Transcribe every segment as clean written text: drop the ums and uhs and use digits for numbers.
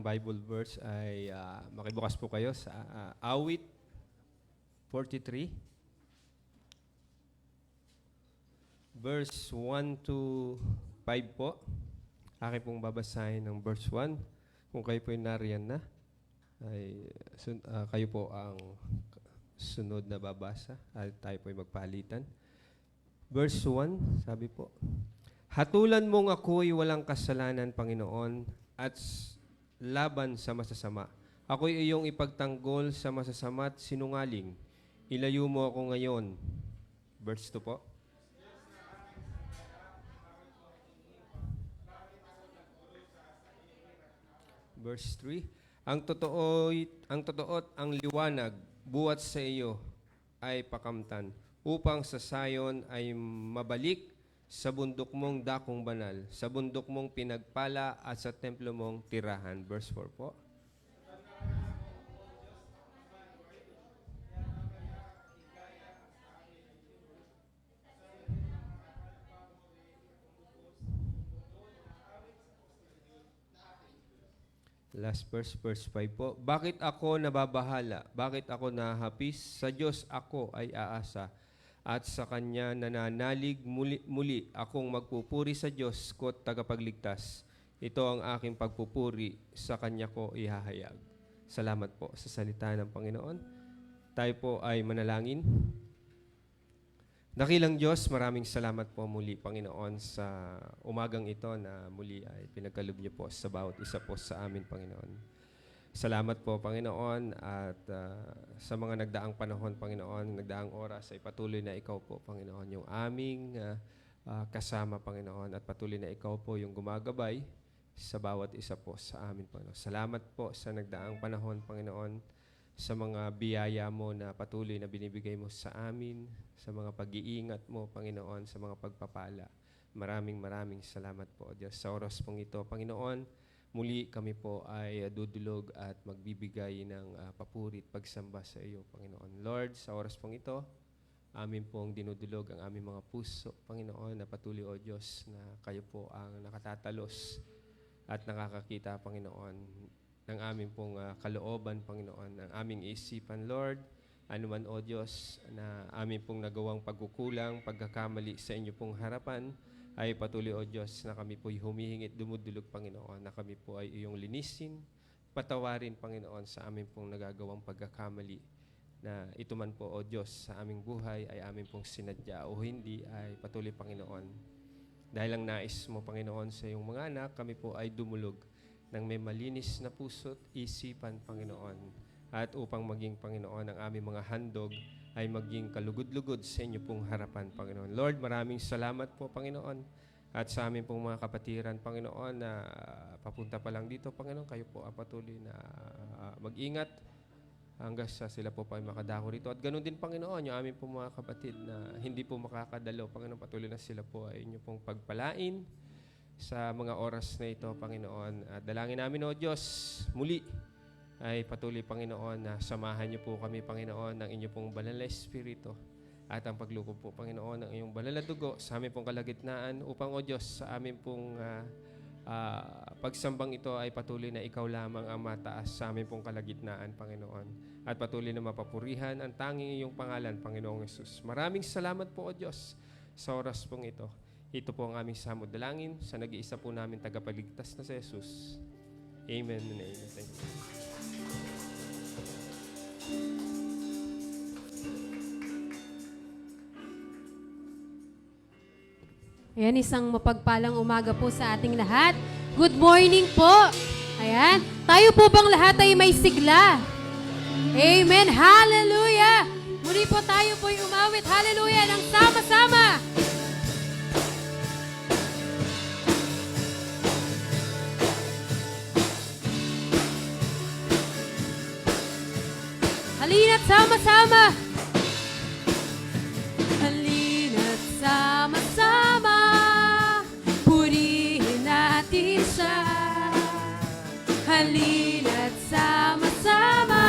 Bible verse ay makibukas po kayo sa Awit 43, verse 1 to 5 po. Akin pong babasahin ng verse 1. Kung kayo po yung nariyan na, ay kayo po ang sunod na babasa at tayo po ay magpalitan. Verse 1, sabi po, hatulan mong ako'y walang kasalanan, Panginoon, at laban sa masasama. Ako'y iyong ipagtanggol sa masasama at sinungaling. Ilayo mo ako ngayon. Verse 2 po. Verse 3, ang totoo at ang liwanag buhat sa iyo ay pakamtan, upang sa sayon ay mabalik sa bundok mong dakong banal, sa bundok mong pinagpala at sa templo mong tirahan. Verse 4 po. Last verse, verse 5 po. Bakit ako nababahala? Bakit ako nahapis? Sa Diyos ako ay aasa. At sa Kanya nananalig muli akong magpupuri sa Diyos ko't tagapagligtas. Ito ang aking pagpupuri, sa Kanya ko ihahayag. Salamat po sa salita ng Panginoon. Tayo po ay manalangin. Dakilang Diyos, maraming salamat po muli, Panginoon, sa umagang ito na muli ay pinagkaloob niyo po sa bawat isa po sa amin, Panginoon. Salamat po, Panginoon, at sa mga nagdaang panahon, Panginoon, nagdaang oras ay patuloy na ikaw po, Panginoon, yung aming kasama, Panginoon, at patuloy na ikaw po yung gumagabay sa bawat isa po sa amin, Panginoon. Salamat po sa nagdaang panahon, Panginoon, sa mga biyaya mo na patuloy na binibigay mo sa amin, sa mga pag-iingat mo, Panginoon, sa mga pagpapala. Maraming salamat po, Diyos. Sa oras pong ito, Panginoon, muli kami po ay dudulog at magbibigay ng papuri at pagsamba sa iyo, Panginoon. Lord, sa oras pong ito, amin pong dinudulog ang aming mga puso, Panginoon, na patuloy, O Diyos, na kayo po ang nakatatalos at nakakakita, Panginoon, ng aming pong kalooban, Panginoon, ng aming isipan, Lord. Anuman, O Diyos, na aming pong nagawang pagkukulang, pagkakamali sa inyo pong harapan, ay patuloy, O Diyos, na kami po'y humihingit, dumudulog, Panginoon, na kami po ay iyong linisin, patawarin, Panginoon, sa aming pong nagagawang pagkakamali, na ito man po, O Diyos, sa aming buhay ay aming pong sinadya o hindi, ay patuloy, Panginoon. Dahil ang nais mo, Panginoon, sa iyong mga anak, kami po ay dumulog ng may malinis na puso't isipan, Panginoon, at upang maging, Panginoon, ang aming mga handog ay maging kalugod-lugod sa inyo pong harapan, Panginoon. Lord, maraming salamat po, Panginoon, at sa amin pong mga kapatiran, Panginoon, na papunta pa lang dito, Panginoon, kayo po patuloy na mag-ingat hanggang sa sila po pa ay makadako rito. At ganoon din, Panginoon, yung amin pong mga kapatid na hindi po makakadalo, Panginoon, patuloy na sila po ay inyo pong pagpalain sa mga oras na ito, Panginoon. At dalangin namin, O Diyos, muli ay patuloy, Panginoon, na samahan niyo po kami, Panginoon, ng inyong pong banal na Espiritu at ang paglukob po, Panginoon, ng iyong banal na dugo sa aming pong kalagitnaan upang, O Diyos, sa aming pong pagsambang ito ay patuloy na ikaw lamang ang mataas sa aming pong kalagitnaan, Panginoon. At patuloy na mapapurihan ang tanging iyong pangalan, Panginoong Yesus. Maraming salamat po, O Diyos, sa oras pong ito. Ito po ang aming samod dalangin sa nag-iisa po namin tagapagligtas na si Jesus. Amen and amen. Thank you. Ayan, isang mapagpalang umaga po sa ating lahat. Good morning po. Ayan, tayo po bang lahat ay may sigla? Amen. Hallelujah. Muli po tayo po'y umawit. Hallelujah. Nang sama-sama. Halina't sama-sama. Halina't sama-sama. Purihin natin siya. Halina't sama-sama.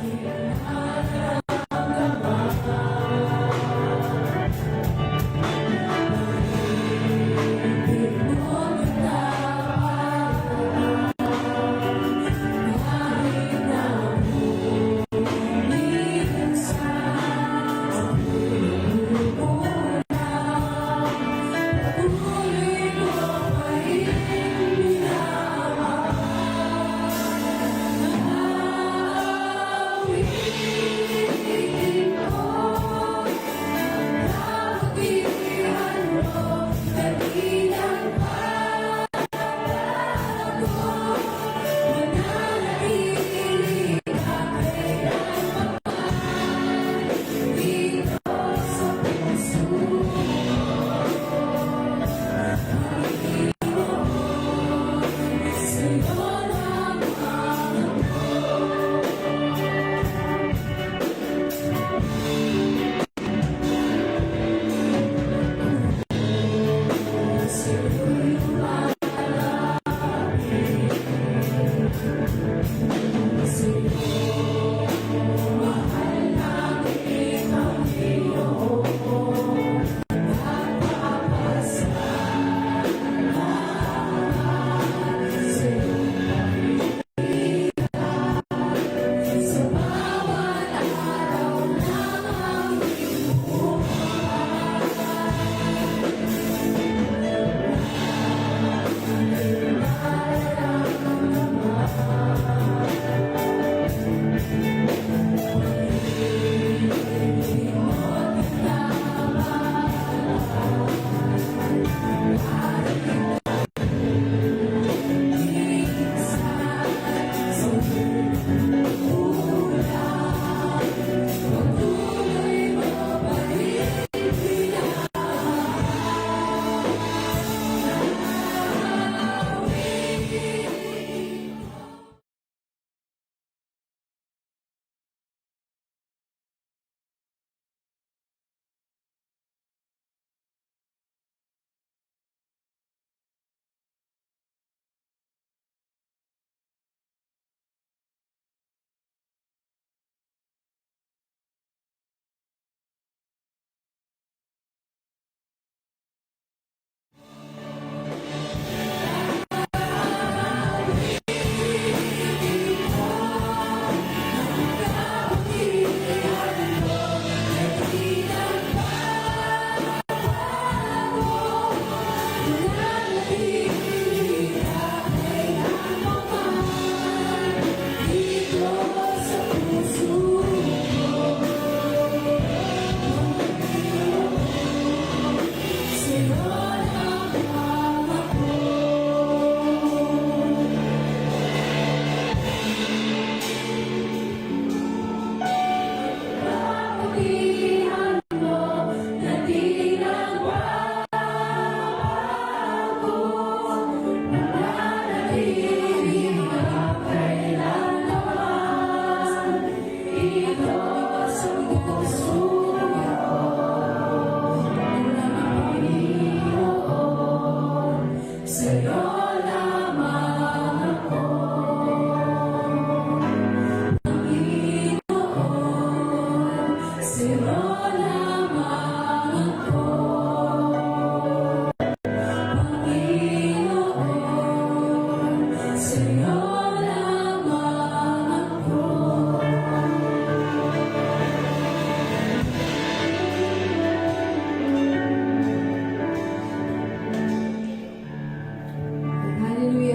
Hallelujah.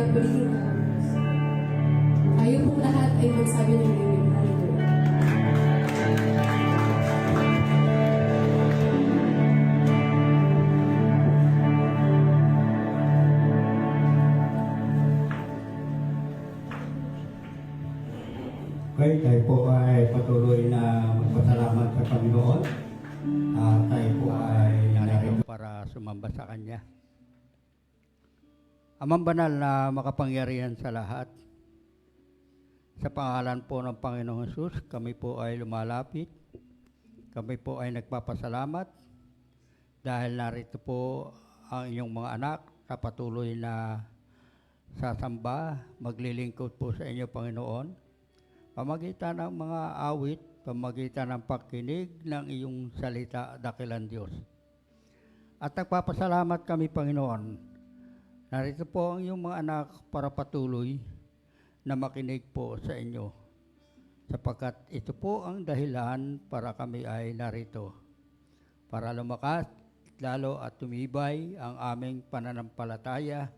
Pagiging tayo pong lahat ay magsabi ng Amen. Hallelujah. Okay, tayo po ay patuloy na magpasalamat sa Panginoon. Tayo po ay narito para sumamba sa Kanya. Amang banal na makapangyarihan sa lahat, sa pangalan po ng Panginoong Hesus, kami po ay lumalapit. Kami po ay nagpapasalamat dahil narito po ang inyong mga anak na patuloy na sasamba, maglilingkod po sa inyo, Panginoon. pamagitan ng mga awit, pamagitan ng pagkinig ng iyong salita, dakilang Diyos. At nagpapasalamat kami, Panginoon. Narito po ang iyong mga anak para patuloy na makinig po sa inyo. Sapagkat ito po ang dahilan para kami ay narito. Para lumakas, lalo at tumibay ang aming pananampalataya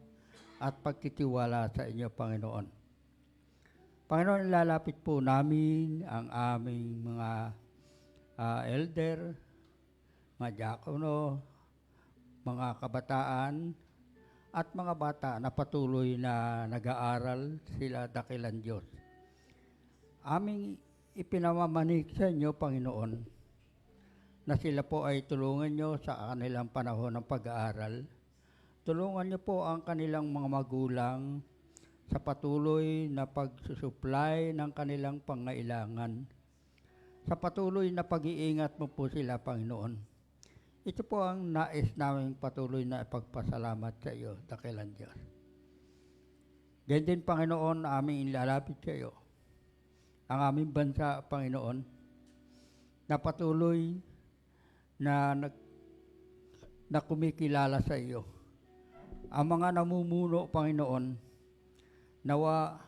at pagtitiwala sa inyo, Panginoon. Panginoon, ilalapit po namin ang aming mga elder, mga diakono, mga kabataan, at mga bata na patuloy na nag-aaral sila, dakilang Diyos. Aming ipinamamanig sa inyo, Panginoon, na sila po ay tulungan nyo sa kanilang panahon ng pag-aaral. Tulungan nyo po ang kanilang mga magulang sa patuloy na pagsusupply ng kanilang pangailangan. Sa patuloy na pag-iingat mo po sila, Panginoon. Ito po ang nais namin patuloy na ipagpasalamat sa iyo, dakilang Diyos. Ganyan din, Panginoon, aming ilalapit sa iyo ang aming bansa, Panginoon, na patuloy na kumikilala sa iyo. Ang mga namumuno, Panginoon, nawa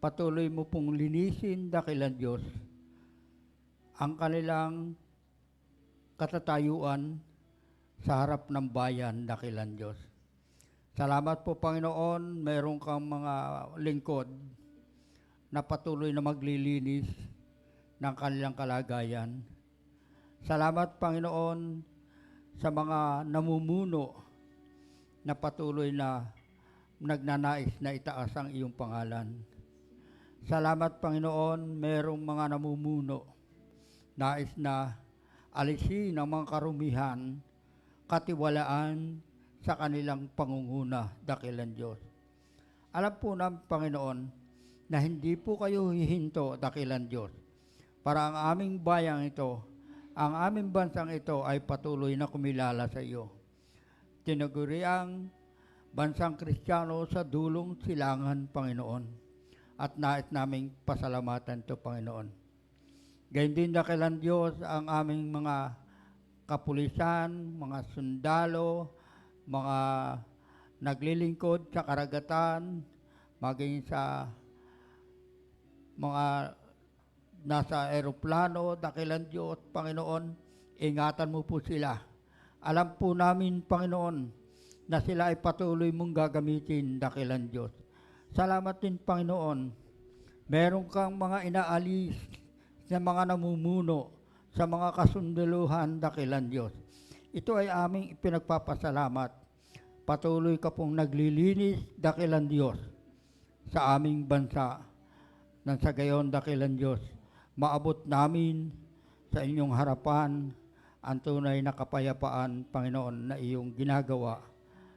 patuloy mo pong linisin, dakilang Diyos, ang kanilang katatayuan sa harap ng bayan, dakilang Diyos. Salamat po, Panginoon, mayroon kang mga lingkod na patuloy na maglilinis ng kanilang kalagayan. Salamat, Panginoon, sa mga namumuno na patuloy na nagnanais na itaas ang iyong pangalan. Salamat, Panginoon, mayroong mga namumuno nais na alisin ang mga karumihan, katiwalaan sa kanilang pangunguna, dakilang Diyos. Alam po namin, Panginoon, na hindi po kayo hihinto, dakilang Diyos, para ang aming bayang ito, ang aming bansang ito ay patuloy na kumilala sa iyo. Tinaguriang bansang Kristiyano sa dulong silangan, Panginoon, at nais naming pasalamatan ito, Panginoon. Gayun din, dakilang Diyos, ang aming mga kapulisan, mga sundalo, mga naglilingkod sa karagatan, maging sa mga nasa eroplano, dakilang Diyos, Panginoon, ingatan mo po sila. Alam po namin, Panginoon, na sila ay patuloy mong gagamitin, dakilang Diyos. Salamat din, Panginoon. Meron kang mga inaalis sa mga namumuno, sa mga kasundaluhan, dakilang Diyos. Ito ay aming ipinagpapasalamat. Patuloy ka pong naglilinis, dakilang Diyos, sa aming bansa. Nang sa gayon, dakilang Diyos, maabot namin sa inyong harapan ang tunay na kapayapaan, Panginoon, na iyong ginagawa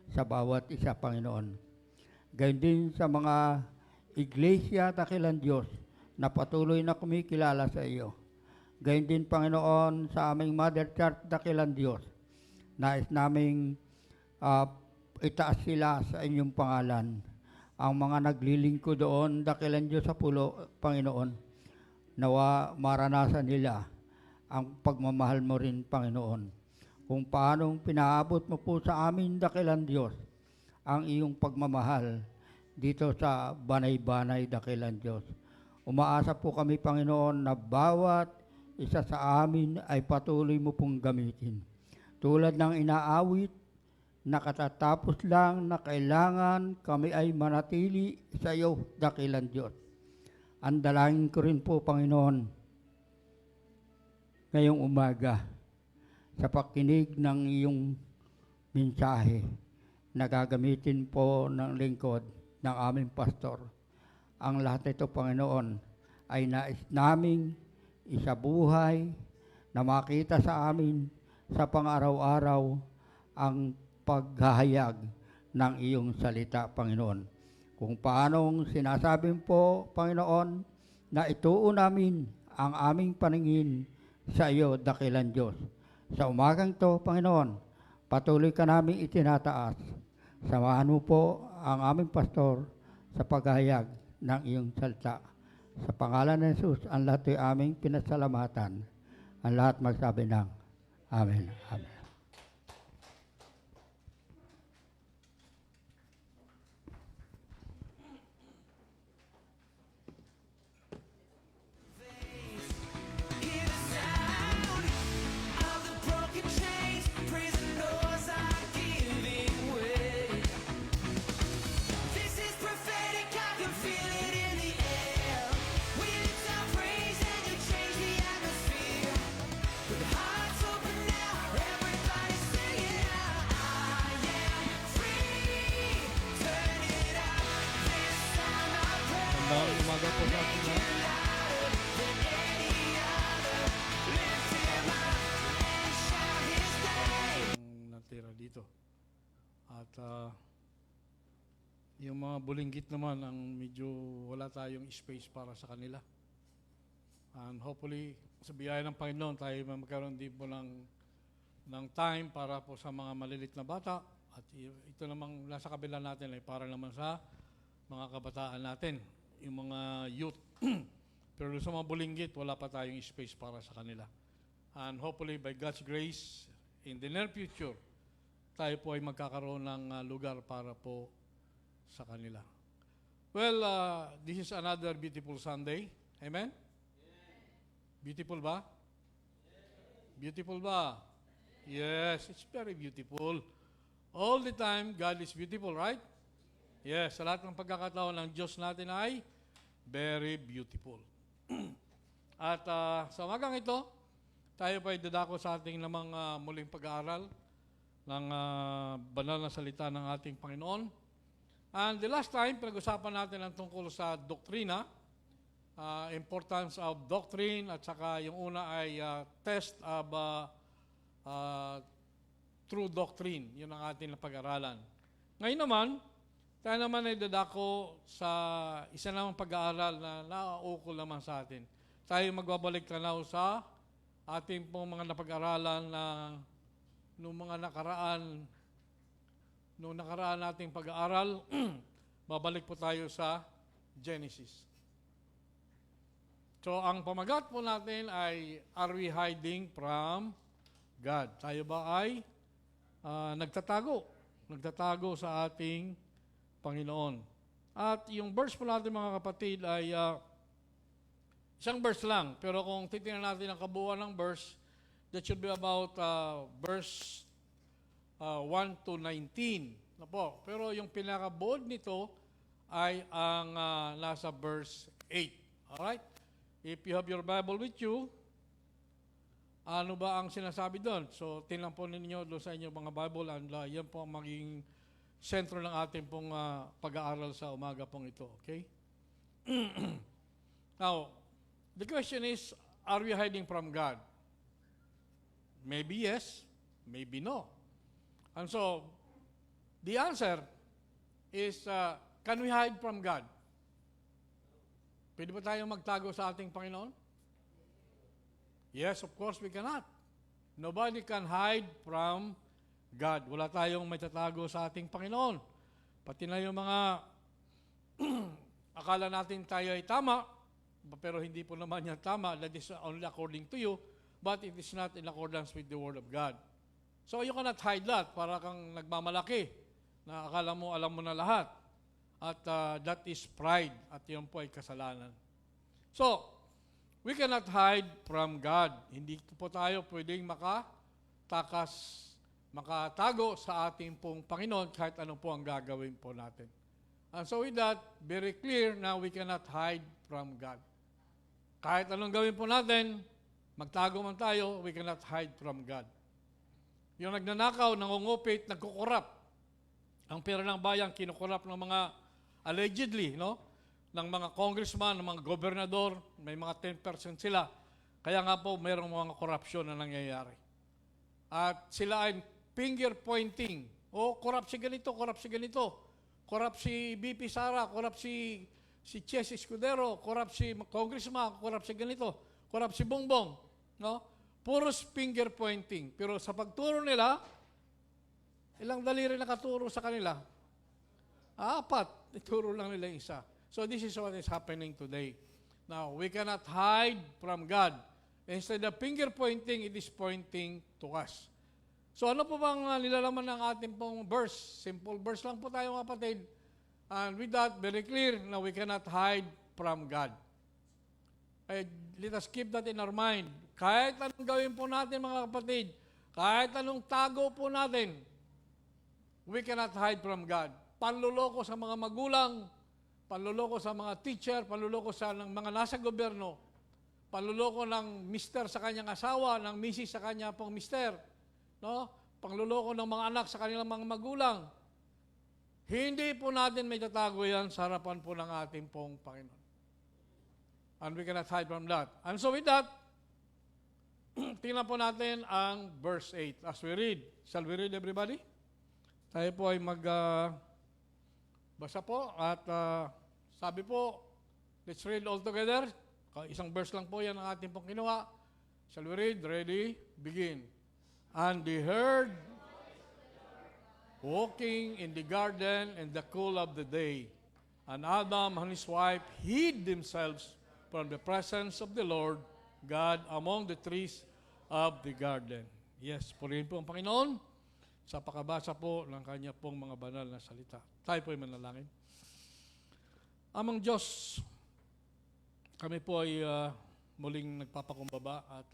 sa bawat isa, Panginoon. Gayon din sa mga iglesia, dakilang Diyos, na patuloy na kumikilala sa iyo. Gayon din, Panginoon, sa aming Mother Church, dakilang Diyos. Nais naming itaas sila sa inyong pangalan. Ang mga naglilingkod doon, dakilang Diyos sa pulo, Panginoon, nawa maranasan nila ang pagmamahal mo rin, Panginoon. Kung paanong pinaabot mo po sa amin, dakilang Diyos, ang iyong pagmamahal dito sa banay-banay, dakilang Diyos. Umaasa po kami, Panginoon, na bawat isa sa amin ay patuloy mo pong gamitin. Tulad ng inaawit na katatapos lang na kailangan kami ay manatili sa iyo, dakilang Diyos. Ang dalangin ko rin po, Panginoon, ngayong umaga, sa pakinig ng iyong mensahe na gagamitin po ng lingkod ng aming pastor. Ang lahat nito, Panginoon, ay nais naming isabuhay na makita sa amin sa pang-araw-araw ang paghahayag ng iyong salita, Panginoon. Kung paanong sinasabing po, Panginoon, na ituon namin ang aming paningin sa iyo, dakilang Diyos. Sa umagang to, Panginoon, patuloy ka namin itinataas. Samahan mo po ang aming pastor sa paghahayag ng iyong salita. Sa pangalan ng Jesus, ang lahat ay aming pinasalamatan. Ang lahat magsabi ng Amen. Amen. Hear the sound of the broken chains. Prison doors are giving way. This is prophetic. I can feel it in the air. We lift our praise and you change the atmosphere. With hearts open now, everybody sing it out. I am free. Turn it up. This time I pray. Magandang umaga po sa ating lahat. Ang natira dito. At yung mga bulinggit naman ang medyo wala tayong space para sa kanila. And hopefully, sa biyaya ng Panginoon, tayo magkaroon din po ng time para po sa mga malilit na bata. At ito namang nasa kabila natin ay para naman sa mga kabataan natin, yung mga youth. Pero sa mga bulinggit, wala pa tayong space para sa kanila. And hopefully, by God's grace, in the near future, tayo po ay magkakaroon ng lugar para po sa kanila. Well, this is another beautiful Sunday. Amen? Beautiful ba? Beautiful ba? Yes, it's very beautiful. All the time, God is beautiful, right? Yes, sa lahat ng pagkakataon ng Diyos natin ay very beautiful. At sa umagang ito, tayo pa ay dadako sa ating namang muling pag-aaral ng banal na salita ng ating Panginoon. And the last time, pinag-usapan natin ang tungkol sa doktrina, importance of doctrine, at saka yung una ay test of true doctrine. Yun ang ating napag-aralan. Ngayon naman, tayo naman ay dadako sa isa namang pag-aaral na nauukol naman sa atin. Tayo magbabalik tanaw sa ating pong mga napag-aralan na nung nakaraan nating pag-aaral, babalik po tayo sa Genesis. So, ang pamagat po natin ay, are we hiding from God? Tayo ba ay nagtatago? Nagtatago sa ating Panginoon. At yung verse po natin mga kapatid ay isang verse lang. Pero kung titingnan natin ang kabuuan ng verse, that should be about verse 1 to 19. Na po. Pero yung pinakabuod nito ay ang nasa verse 8. Alright? If you have your Bible with you, ano ba ang sinasabi doon? So, tingnan po ninyo doon sa inyong mga Bible and yan po ang maging sentro ng ating pong pag-aaral sa umaga pong ito. Okay? Now, the question is, are we hiding from God? Maybe yes, maybe no. And so, the answer is, can we hide from God? Pwede ba tayong magtago sa ating Panginoon? Yes, of course we cannot. Nobody can hide from God. Wala tayong may tatago sa ating Panginoon. Pati na yung mga akala natin tayo ay tama, pero hindi po naman yan tama. That is only according to you, but it is not in accordance with the Word of God. So you cannot hide that. Para kang nagmamalaki na akala mo alam mo na lahat. At that is pride. At yun po ay kasalanan. So, we cannot hide from God. Hindi po tayo pwedeng makatago sa ating pong Panginoon kahit ano po ang gagawin po natin. And so with that, very clear na we cannot hide from God. Kahit anong gawin po natin, magtago man tayo, we cannot hide from God. Yung nagnanakaw, nangungupit, nagkukurap. Ang pera ng bayan, kinukurap ng mga allegedly, no? Ng mga congressman, ng mga gobernador, may mga 10% sila. Kaya nga po, mayroong mga corruption na nangyayari. At sila ay finger pointing. Corrupt si ganito, corrupt si ganito. Corrupt si BP Sara, corrupt si Ches Escudero, corrupt si congressman, corrupt si ganito, corrupt si Bongbong. No? Puros finger pointing. Pero sa pagturo nila, ilang daliri nakaturo sa kanila? 4. Ituro lang nila isa. So this is what is happening today. Now, we cannot hide from God. Instead of finger pointing, it is pointing to us. So ano po bang nilalaman ng ating pong verse? Simple verse lang po tayo mga kapatid. And with that, very clear na we cannot hide from God. Let us keep that in our mind. Kahit anong gawin po natin mga kapatid, kahit anong tago po natin, we cannot hide from God. Panluloko sa mga magulang, panluloko sa mga teacher, panluloko sa ng mga nasa gobyerno, panluloko ng mister sa kanyang asawa, ng misis sa kanya pong mister, no? Panluloko ng mga anak sa kanilang mga magulang. Hindi po natin may tatago yan sa harapan po ng ating pong Panginoon. And we cannot hide from that. And so with that, tingnan po natin ang verse 8 as we read. Shall we read, everybody? Tayo po ay basa po at sabi po, let's read all together. Isang verse lang po yan ang ating pong ginawa. Shall we read? Ready? Begin. And they heard walking in the garden in the cool of the day. And Adam and his wife hid themselves from the presence of the Lord God among the trees of the garden. Yes, purihin po ang Panginoon sa pakabasa po ng kanya pong mga banal na salita. Tayo po ay manalangin. Amang Diyos, kami po ay muling nagpapakumbaba at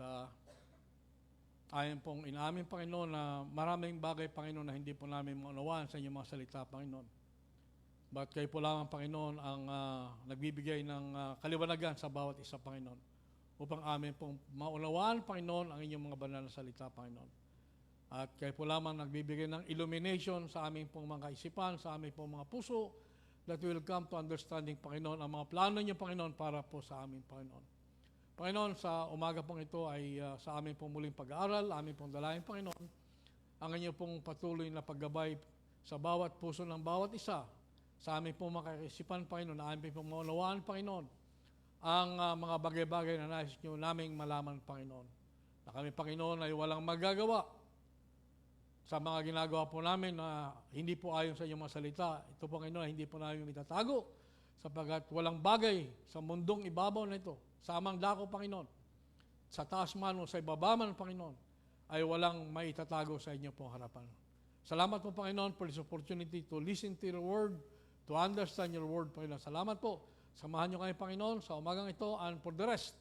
ayon pong inaamin, Panginoon, na maraming bagay, Panginoon, na hindi po namin maunawaan sa inyong mga salita, Panginoon. But kayo po lamang, Panginoon, ang nagbibigay ng kaliwanagan sa bawat isa, Panginoon, upang amin pong maunawaan, Panginoon, ang inyong mga banal na salita, Panginoon. At kayo po lamang nagbibigay ng illumination sa aming pong mga kaisipan, sa aming pong mga puso, that we will come to understanding, Panginoon, ang mga plano niyo, Panginoon, para po sa aming Panginoon. Panginoon, sa umaga pong ito ay sa aming pong muling pag-aaral, aming pong dalayan, Panginoon, ang inyong pong patuloy na paggabay sa bawat puso ng bawat isa, sa aming pong mga kaisipan, Panginoon, na aming pong maunawaan, Panginoon, ang mga bagay-bagay na nais niyo naming malaman, Panginoon. Na kami, Panginoon, ay walang magagawa sa mga ginagawa po namin na hindi po ayon sa inyong mga salita. Ito po, Panginoon, hindi po namin itatago sapagkat walang bagay sa mundong ibabaw na ito, sa amang dako, Panginoon, sa taas man o sa ibaba man, Panginoon, ay walang maitatago sa inyo po harapan. Salamat po, Panginoon, for this opportunity to listen to your word, to understand your word, Panginoon. Salamat po. Samahan niyo kami, Panginoon, sa umagang ito and for the rest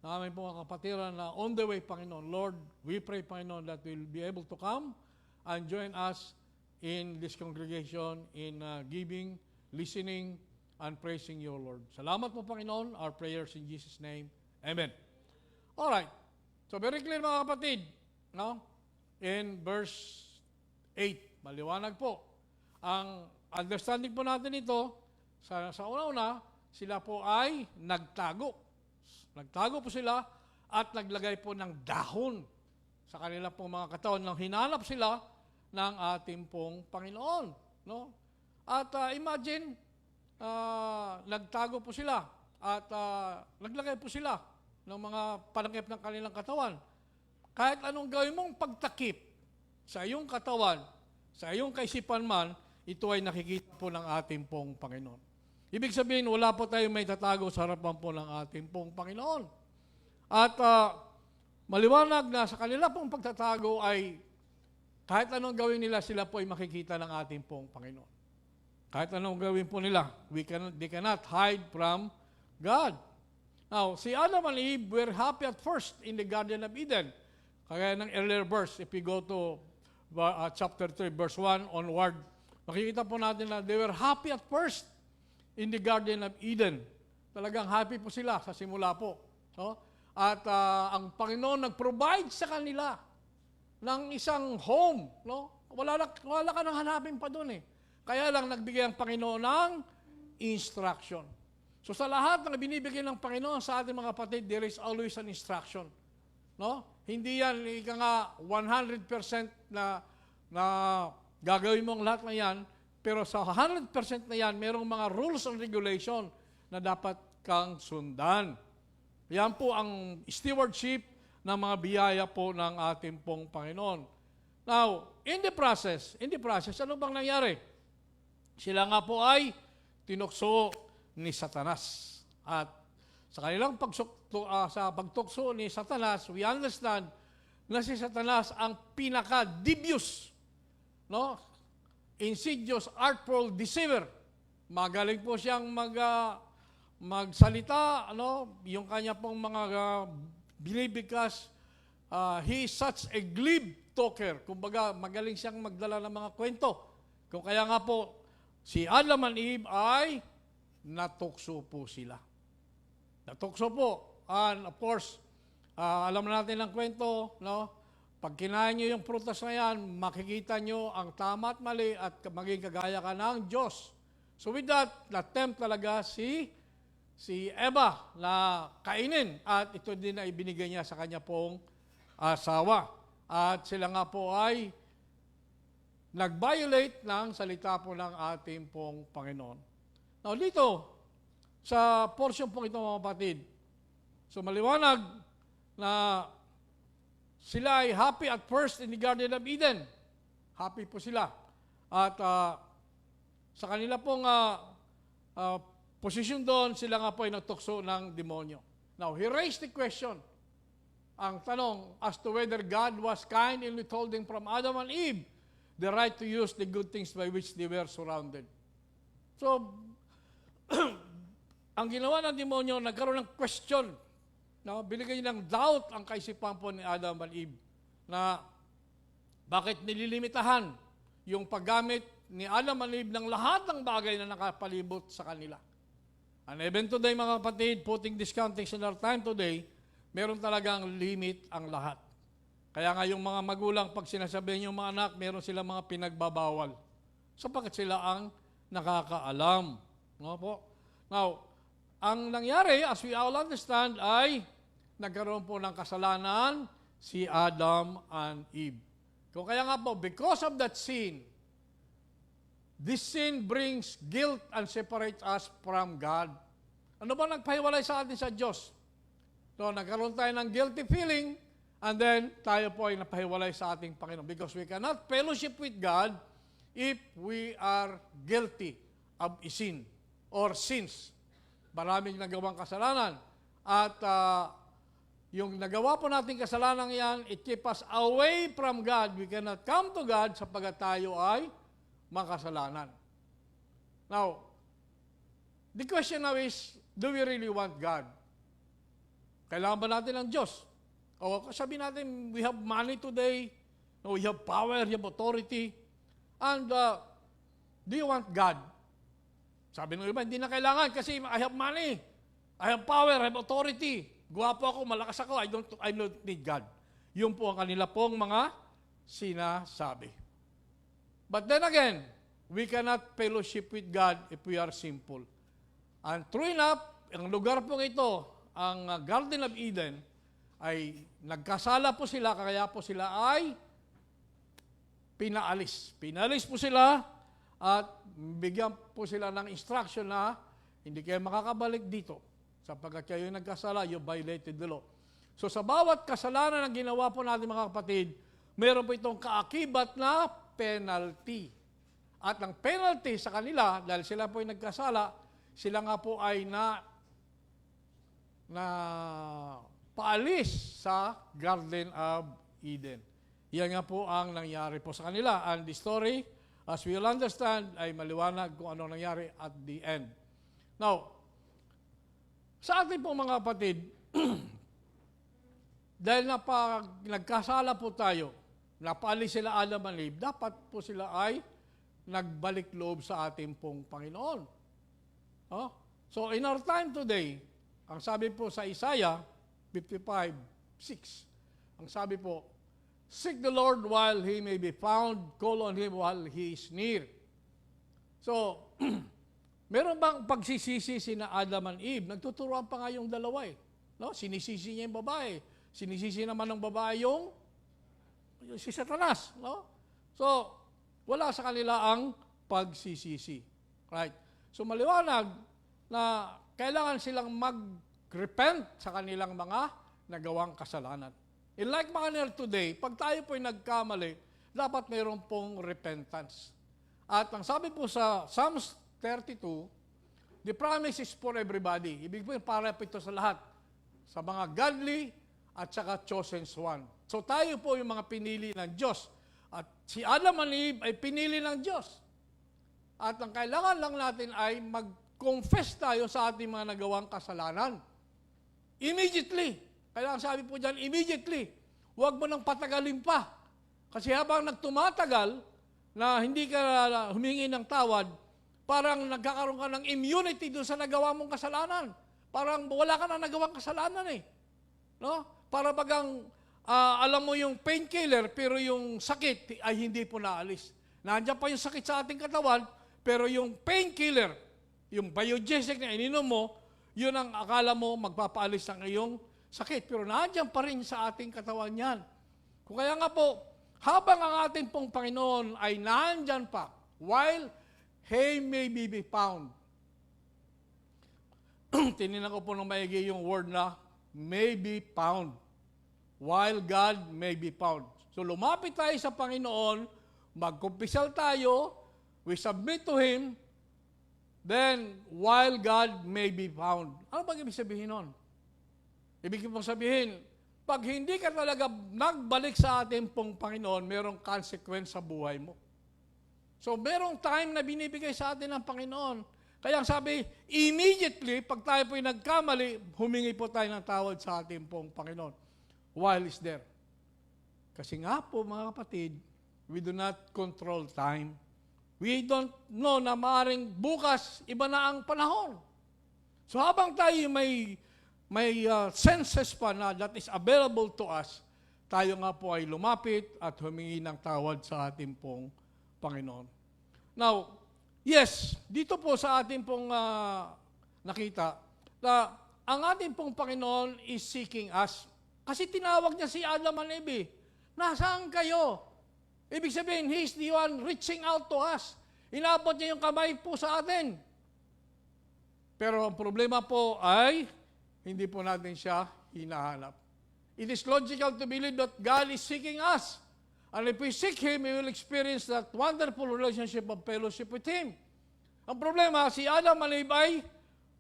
na aming po mga kapatiran na on the way, Panginoon. Lord, we pray, Panginoon, that we'll be able to come and join us in this congregation in giving, listening, and praising your Lord. Salamat po, Panginoon. Our prayers in Jesus' name. Amen. Alright. So very clear, mga kapatid. No? In verse 8, maliwanag po. Ang understanding po natin ito, sa una-una, sila po ay nagtago. Nagtago po sila at naglagay po ng dahon sa kanila pong mga katawan nang hinanap sila ng ating pong Panginoon. No? At imagine, nagtago po sila at naglagay po sila ng mga panakip ng kanilang katawan. Kahit anong gawin mong pagtakip sa iyong katawan, sa iyong kaisipan man, ito ay nakikita po ng ating pong Panginoon. Ibig sabihin, wala po tayong may tatago sa harapan po ng ating pong Panginoon. At maliwanag na sa kanila pong pagtatago ay kahit anong gawin nila, sila po ay makikita ng ating pong Panginoon. Kahit anong gawin po nila, they cannot hide from God. Now, si Adam and Eve were happy at first in the Garden of Eden. Kaya ng earlier verse, if we go to chapter 3, verse 1 onward, makikita po natin na they were happy at first in the Garden of Eden. Talagang happy po sila sa simula po. No? At ang Panginoon nag-provide sa kanila ng isang home. No? Wala ka nang hanapin pa doon eh. Kaya lang nagbigay ang Panginoon ng instruction. So sa lahat ng binibigay ng Panginoon sa ating mga kapatid, there is always an instruction. No? Hindi yan, ika nga, 100% na gagawin mo ang lahat na yan, pero sa 100% na yan, merong mga rules and regulation na dapat kang sundan. Yan po ang stewardship ng mga biyaya po ng ating pong Panginoon. Now, in the process, ano bang nangyari? Sila nga po ay tinukso ni Satanas. At Sa kanilang sa pagtukso ni Satanas, we understand na si Satanas ang pinaka-devious, no? Insidious, artful deceiver. Magaling po siyang magsalita, ano? Yung kanya pong mga binibigas, he is such a glib talker. Kumbaga, magaling siyang magdala ng mga kwento. Kung kaya nga po, si Adam and Eve ay natukso po sila. Natukso po. And of course, alam natin ang kwento, no? Pag kinain nyo yung prutas na yan, makikita nyo ang tama at mali at maging kagaya ka ng Diyos. So with that, na-tempt talaga si Eva na kainin at ito din ay binigay niya sa kanya pong asawa. At sila nga po ay nag-violate ng salita po ng ating pong Panginoon. Now dito, sa portion po ito mga kapatid, so maliwanag na sila ay happy at first in the Garden of Eden. Happy po sila. At sa kanila pong position doon, sila nga po ay nagtukso ng demonyo. Now, he raised the question, ang tanong, as to whether God was kind in withholding from Adam and Eve the right to use the good things by which they were surrounded. So, ang ginawa ng demonyo, nagkaroon ng question. No? Binigay ng doubt ang kaisipan po ni Adam and Eve na bakit nililimitahan yung paggamit ni Adam and Eve ng lahat ng bagay na nakapalibot sa kanila. And even today, mga kapatid, putting this context in our time today, meron talagang limit ang lahat. Kaya nga yung mga magulang, pag sinasabihin yung mga anak, meron silang mga pinagbabawal. Sapagkat sila ang nakakaalam. No po? Now, ang nangyari, as we all understand, ay nagkaroon po ng kasalanan si Adam and Eve. Kung kaya nga po, because of that sin, this sin brings guilt and separates us from God. Ano ba nagpahiwalay sa atin sa Diyos? So, nagkaroon tayo ng guilty feeling, and then tayo po ay napahiwalay sa ating Panginoon. Because we cannot fellowship with God if we are guilty of a sin or sins. Maraming nagawang kasalanan. At yung nagawa po natin kasalanan yan, it keep us away from God. We cannot come to God sapagkat tayo ay makasalanan. Now, the question now is, do we really want God? Kailangan ba natin ng Diyos? O sabihin natin, we have money today, we have power, we have authority, and do you want God? Sabi ng iba, hindi na kailangan kasi I have money, I have power, I have authority, guwapo ako, malakas ako, I don't need God. Yun po ang kanila pong mga sinasabi. But then again, we cannot fellowship with God if we are sinful. And true enough, ang lugar pong ito, ang Garden of Eden, ay nagkasala po sila, kaya po sila ay pinaalis. Pinaalis po sila at bigyan po sila ng instruction na hindi kayo makakabalik dito. Sapagkat kayo nagkasala, you violated the law. So sa bawat kasalanan na ginawa po natin mga kapatid, meron po itong kaakibat na penalty. At ang penalty sa kanila, dahil sila po ay nagkasala, sila nga po ay na paalis sa Garden of Eden. Yan nga po ang nangyari po sa kanila. And the story, as we will understand, ay maliwanag kung ano nangyari at the end. Now, sa ating po mga kapatid, dahil nagkasala po tayo, napaalis sila Adam and Eve, dapat po sila ay nagbalik loob sa ating pong Panginoon. Oh? So in our time today, ang sabi po sa Isaiah 55:6, ang sabi po, seek the Lord while He may be found, call on Him while He is near. So, meron bang pagsisisi sina Adam and Eve? Nagtuturuan pa nga yung dalawa eh. No? Sinisisi niya yung babae. Sinisisi naman ng babae yung si Satanas. No? So, wala sa kanila ang pagsisisi. Right? So, maliwanag na kailangan silang mag-repent sa kanilang mga nagawang kasalanan. In like manner today, pag tayo po'y nagkamali, dapat mayroon pong repentance. At ang sabi po sa Psalms 32, the promise is for everybody. Ibig po para po ito sa lahat. Sa mga godly at saka chosen one. So tayo po yung mga pinili ng Diyos. At si Adam and Eve ay pinili ng Diyos. At ang kailangan lang natin ay mag-confess tayo sa ating mga nagawang kasalanan. Immediately. Kailangan sabi po dyan, immediately. Huwag mo nang patagalin pa. Kasi habang nagtumatagal na hindi ka humingi ng tawad, parang nagkakaroon ka ng immunity doon sa nagawa mong kasalanan. Parang wala ka na nagawang kasalanan eh. No? Para bagang alam mo yung painkiller pero yung sakit ay hindi po naalis. Nandiyan pa yung sakit sa ating katawan pero yung painkiller, yung biogesic na ininom mo, yun ang akala mo magpapaalis ng iyong sakit. Pero nandiyan pa rin sa ating katawan yan. Kung kaya nga po, habang ang ating pong Panginoon ay nandiyan pa, while He may be found. Tininan ko po ng maigi yung word na may be found. While God may be found. So lumapit tayo sa Panginoon, magkumpisal tayo, we submit to Him, then while God may be found. Ano ba ibig sabihin nun? Ibig pong sabihin, pag hindi ka talaga nagbalik sa ating pong Panginoon, merong consequence sa buhay mo. So merong time na binibigay sa atin ng Panginoon. Kaya sabi, immediately, pag tayo po'y nagkamali, humingi po tayo ng tawad sa ating pong Panginoon. While is there. Kasi nga po, mga kapatid, we do not control time. We don't know na maaaring bukas, iba na ang panahon. So habang tayo may senses pa na that is available to us, tayo nga po ay lumapit at humingi ng tawad sa ating pong Panginoon. Now, yes, dito po sa ating pong nakita na ang ating pong Panginoon is seeking us. Kasi tinawag niya si Adam and Eve. Nasaan kayo? Ibig sabihin, He is the one reaching out to us. Inabot niya yung kamay po sa atin. Pero ang problema po ay hindi po natin siya hinahanap. It is logical to believe that God is seeking us. And if we seek Him, we will experience that wonderful relationship of fellowship with Him. Ang problema, si Adam and Eve ay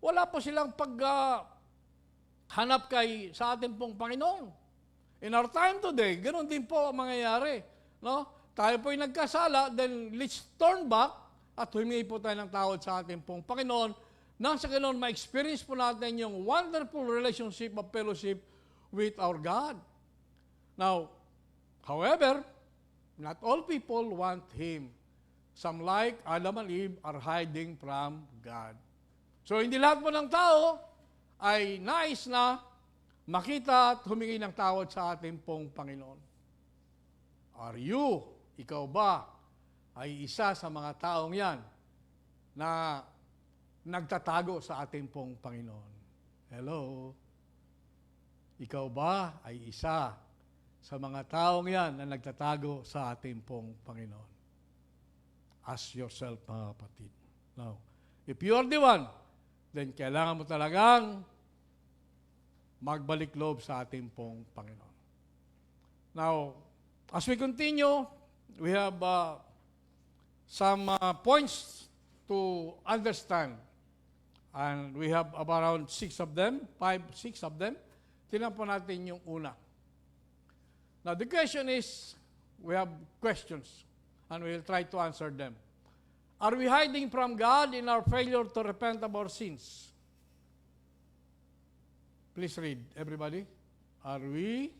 wala po silang hanap sa ating pong Panginoon. In our time today, ganoon din po ang mangyayari. No? Tayo po'y nagkasala, then let's turn back at humingi po tayo ng tawad sa ating pong Panginoon nang sa ganoon ma-experience po natin yung wonderful relationship of fellowship with our God. Now, however, not all people want Him. Some like Adam and Eve are hiding from God. So, hindi lahat po ng tao ay nais na makita at humingi ng tawad sa ating pong Panginoon. Are you, ikaw ba, ay isa sa mga taong yan na nagtatago sa ating pong Panginoon? Hello? Ikaw ba ay isa sa mga taong yan na nagtatago sa ating pong Panginoon? Ask yourself, mga kapatid. Now, if you are the one, then kailangan mo talagang magbalik loob sa ating pong Panginoon. Now, as we continue, we have some points to understand. And we have around 6 of them. Tingnan po natin yung una. Now, the question is, we have questions, and we will try to answer them. Are we hiding from God in our failure to repent of our sins? Please read, everybody. Are we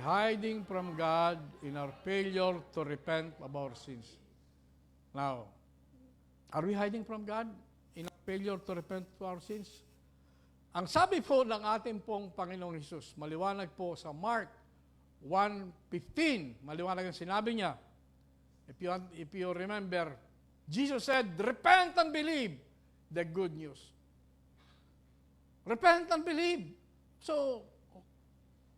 hiding from God in our failure to repent of our sins? Now, are we hiding from God in our failure to repent of our sins? Ang sabi po ng ating pong Panginoong Hesus, maliwanag po sa Mark 1:15, maliwanag ang sinabi niya. If you remember, Jesus said, repent and believe the good news. Repent and believe. So,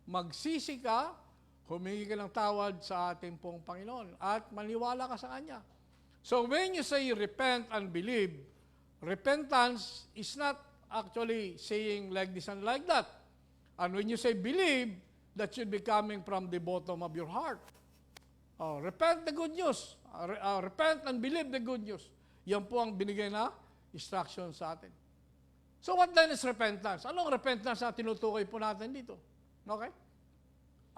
magsisi ka, humingi ka ng tawad sa ating pong Panginoon at maniwala ka sa Kanya. So, when you say repent and believe, repentance is not actually saying like this and like that. And when you say believe, that should be coming from the bottom of your heart. Repent the good news. Repent and believe the good news. Yan po ang binigay na instruction sa atin. So what then is repentance? Anong repentance na tinutukoy po natin dito? Okay?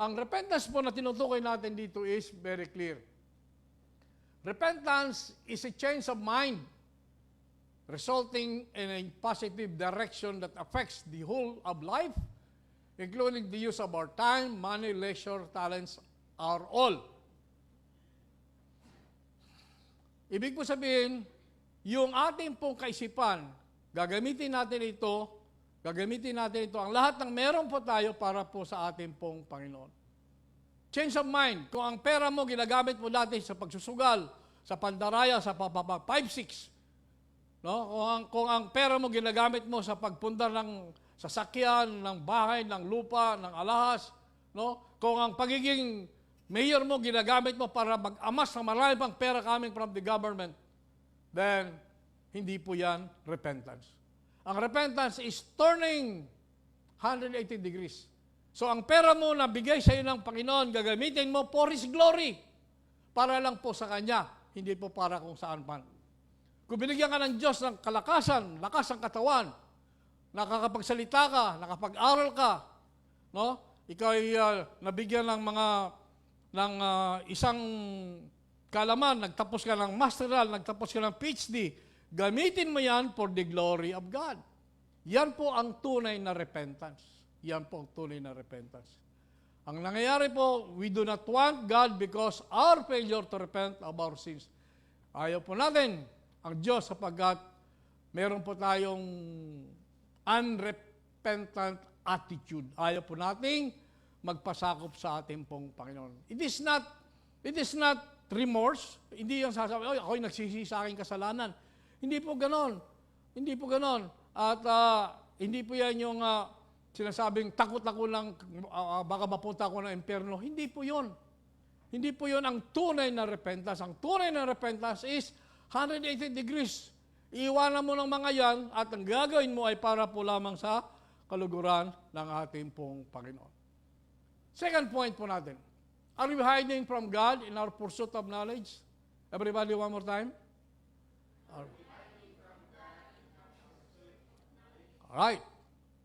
Ang repentance po na tinutukoy natin dito is very clear. Repentance is a change of mind resulting in a positive direction that affects the whole of life, including the use of our time, money, leisure, talents, our all. Ibig po sabihin, yung ating pong kaisipan, gagamitin natin ito, ang lahat ng meron po tayo para po sa ating pong Panginoon. Change of mind. Kung ang pera mo ginagamit mo dati sa pagsusugal, sa pandaraya, sa 5-6, no? Kung ang pera mo ginagamit mo sa pagpundar ng sasakyan, ng bahay, ng lupa, ng alahas, no? Kung ang pagiging mayor mo ginagamit mo para mag-amas ng marami pang pera coming from the government, then hindi po yan repentance. Ang repentance is turning 180 degrees. So ang pera mo na bigay sa iyo ng Panginoon, gagamitin mo for His glory. Para lang po sa Kanya, hindi po para kung saan man. Kung binigyan ka ng Diyos ng kalakasan, lakas ng katawan, nakakapagsalita ka, nakapag-aral ka, no? Ikaw ay nabigyan ng isang kalaman, nagtapos ka ng masteral, nagtapos ka ng PhD, gamitin mo yan for the glory of God. Yan po ang tunay na repentance. Yan po ang tunay na repentance. Ang nangyayari po, we do not want God because our failure to repent of our sins. Ayaw po natin ang Diyos sapagkat meron po tayong unrepentant attitude. Ayaw po nating magpasakop sa ating pong Panginoon. It is not remorse. Hindi yung sasabi, ako'y nagsisi sa aking kasalanan. Hindi po ganon. Hindi po ganon. At hindi po yan yung sinasabing takot ako lang, baka mapunta ako ng impyerno. Hindi po yun. Hindi po yun ang tunay na repentance. Ang tunay na repentance is 180 degrees. Iiwanan mo ng mga yan at ang gagawin mo ay para po lamang sa kaluguran ng ating pong Panginoon. Second point po natin. Are we hiding from God in our pursuit of knowledge? Everybody, one more time. Alright.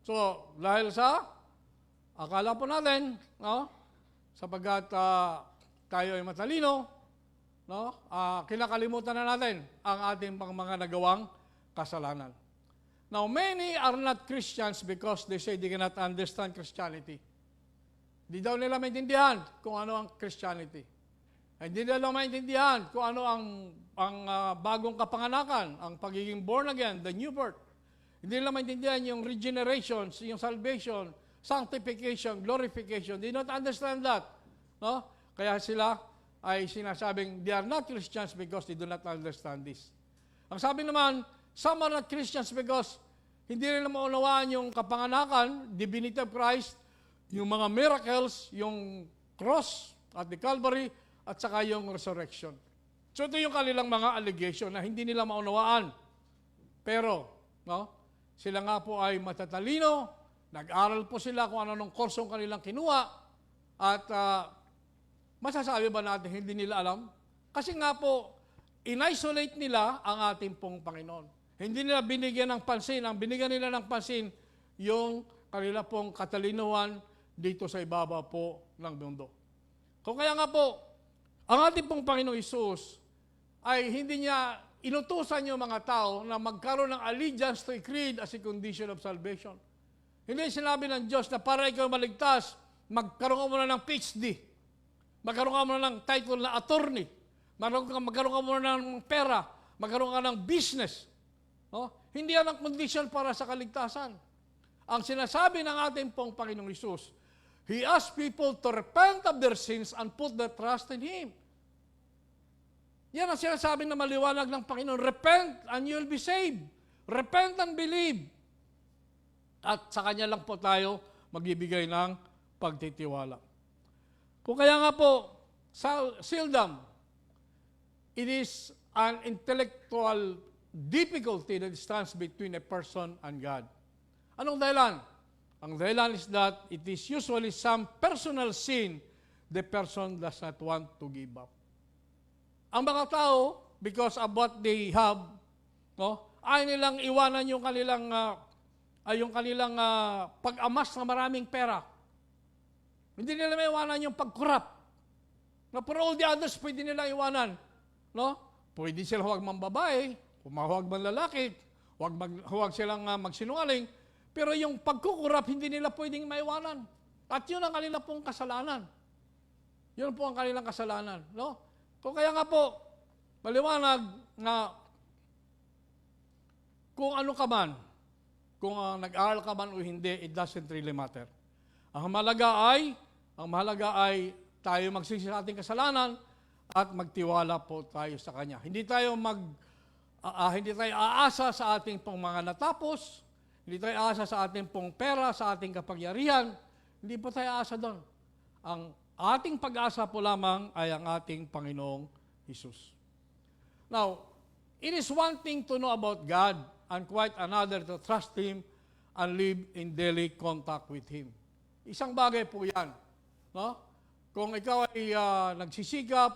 So, dahil sa akala po natin, no, sapagkat tayo ay matalino, no, kinakalimutan na natin ang ating mga nagawang kasalanan. Now, many are not Christians because they say they cannot understand Christianity. Hindi daw nila maintindihan kung ano ang Christianity. Hindi nila maintindihan kung ano ang bagong kapanganakan, ang pagiging born again, the new birth. Hindi nila maintindihan yung regeneration, yung salvation, sanctification, glorification. They don't understand that. No? Kaya sila ay sinasabing they are not Christians because they do not understand this. Ang sabi naman, some are not Christians because hindi nila maunawaan yung kapanganakan, divinity of Christ, yung mga miracles, yung cross at the Calvary, at saka yung resurrection. So ito yung kanilang mga allegation na hindi nila maunawaan. Pero, no? Sila nga po ay matatalino, nag-aral po sila kung ano nung kursong kanilang kinuha, at masasabi ba natin hindi nila alam? Kasi nga po, in-isolate nila ang ating pong Panginoon. Hindi nila binigyan ng pansin. Ang binigyan nila ng pansin, yung kanila pong katalinuhan dito sa ibaba po ng mundo. Kung kaya nga po, ang ating pong Panginoong Hesus ay hindi niya inutusan yung mga tao na magkaroon ng allegiance to a creed as a condition of salvation. Hindi sinabi ng Diyos na para ikaw maligtas, magkaroon ka muna ng PhD, magkaroon ka muna ng title na attorney, magkaroon ka muna ng pera, magkaroon ka ng business. No? Hindi yan ang condition para sa kaligtasan. Ang sinasabi ng ating pong Panginoong Hesus, He asked people to repent of their sins and put their trust in Him. Yan ang sinasabi na maliwanag ng Panginoon. Repent and you'll be saved. Repent and believe. At sa Kanya lang po tayo magbibigay ng pagtitiwala. Kung kaya nga po, seldom, it is an intellectual difficulty that stands between a person and God. Anong dahilan? Ang dahilan is that it is usually some personal sin the person does not want to give up. Ang mga tao, because of what they have, no, Ayaw nilang iwanan yung kanilang pag-amas ng maraming pera. Hindi nila may iwanan yung pag-corrupt. Na for all the others, pwede nila iwanan. No? Pwede sila huwag mambabae, huwag man lalaki, huwag silang magsinungaling. Pero yung pagkukurap, hindi nila pwedeng maiwanan. At yun ang kanilang pong kasalanan. Yun po ang kanilang kasalanan. No? Kaya nga po, maliwanag na kung ano ka man, kung nag-aral ka man o hindi, it doesn't really matter. Ang mahalaga ay tayo magsisi sa ating kasalanan at magtiwala po tayo sa Kanya. Hindi tayo aasa sa ating pong mga natapos, hindi tayo aasa sa ating pong pera, sa ating kapangyarihan, hindi po tayo aasa doon. Ang ating pag-asa po lamang ay ang ating Panginoong Hesus. Now, it is one thing to know about God and quite another to trust Him and live in daily contact with Him. Isang bagay po yan. No? Kung ikaw ay nagsisikap,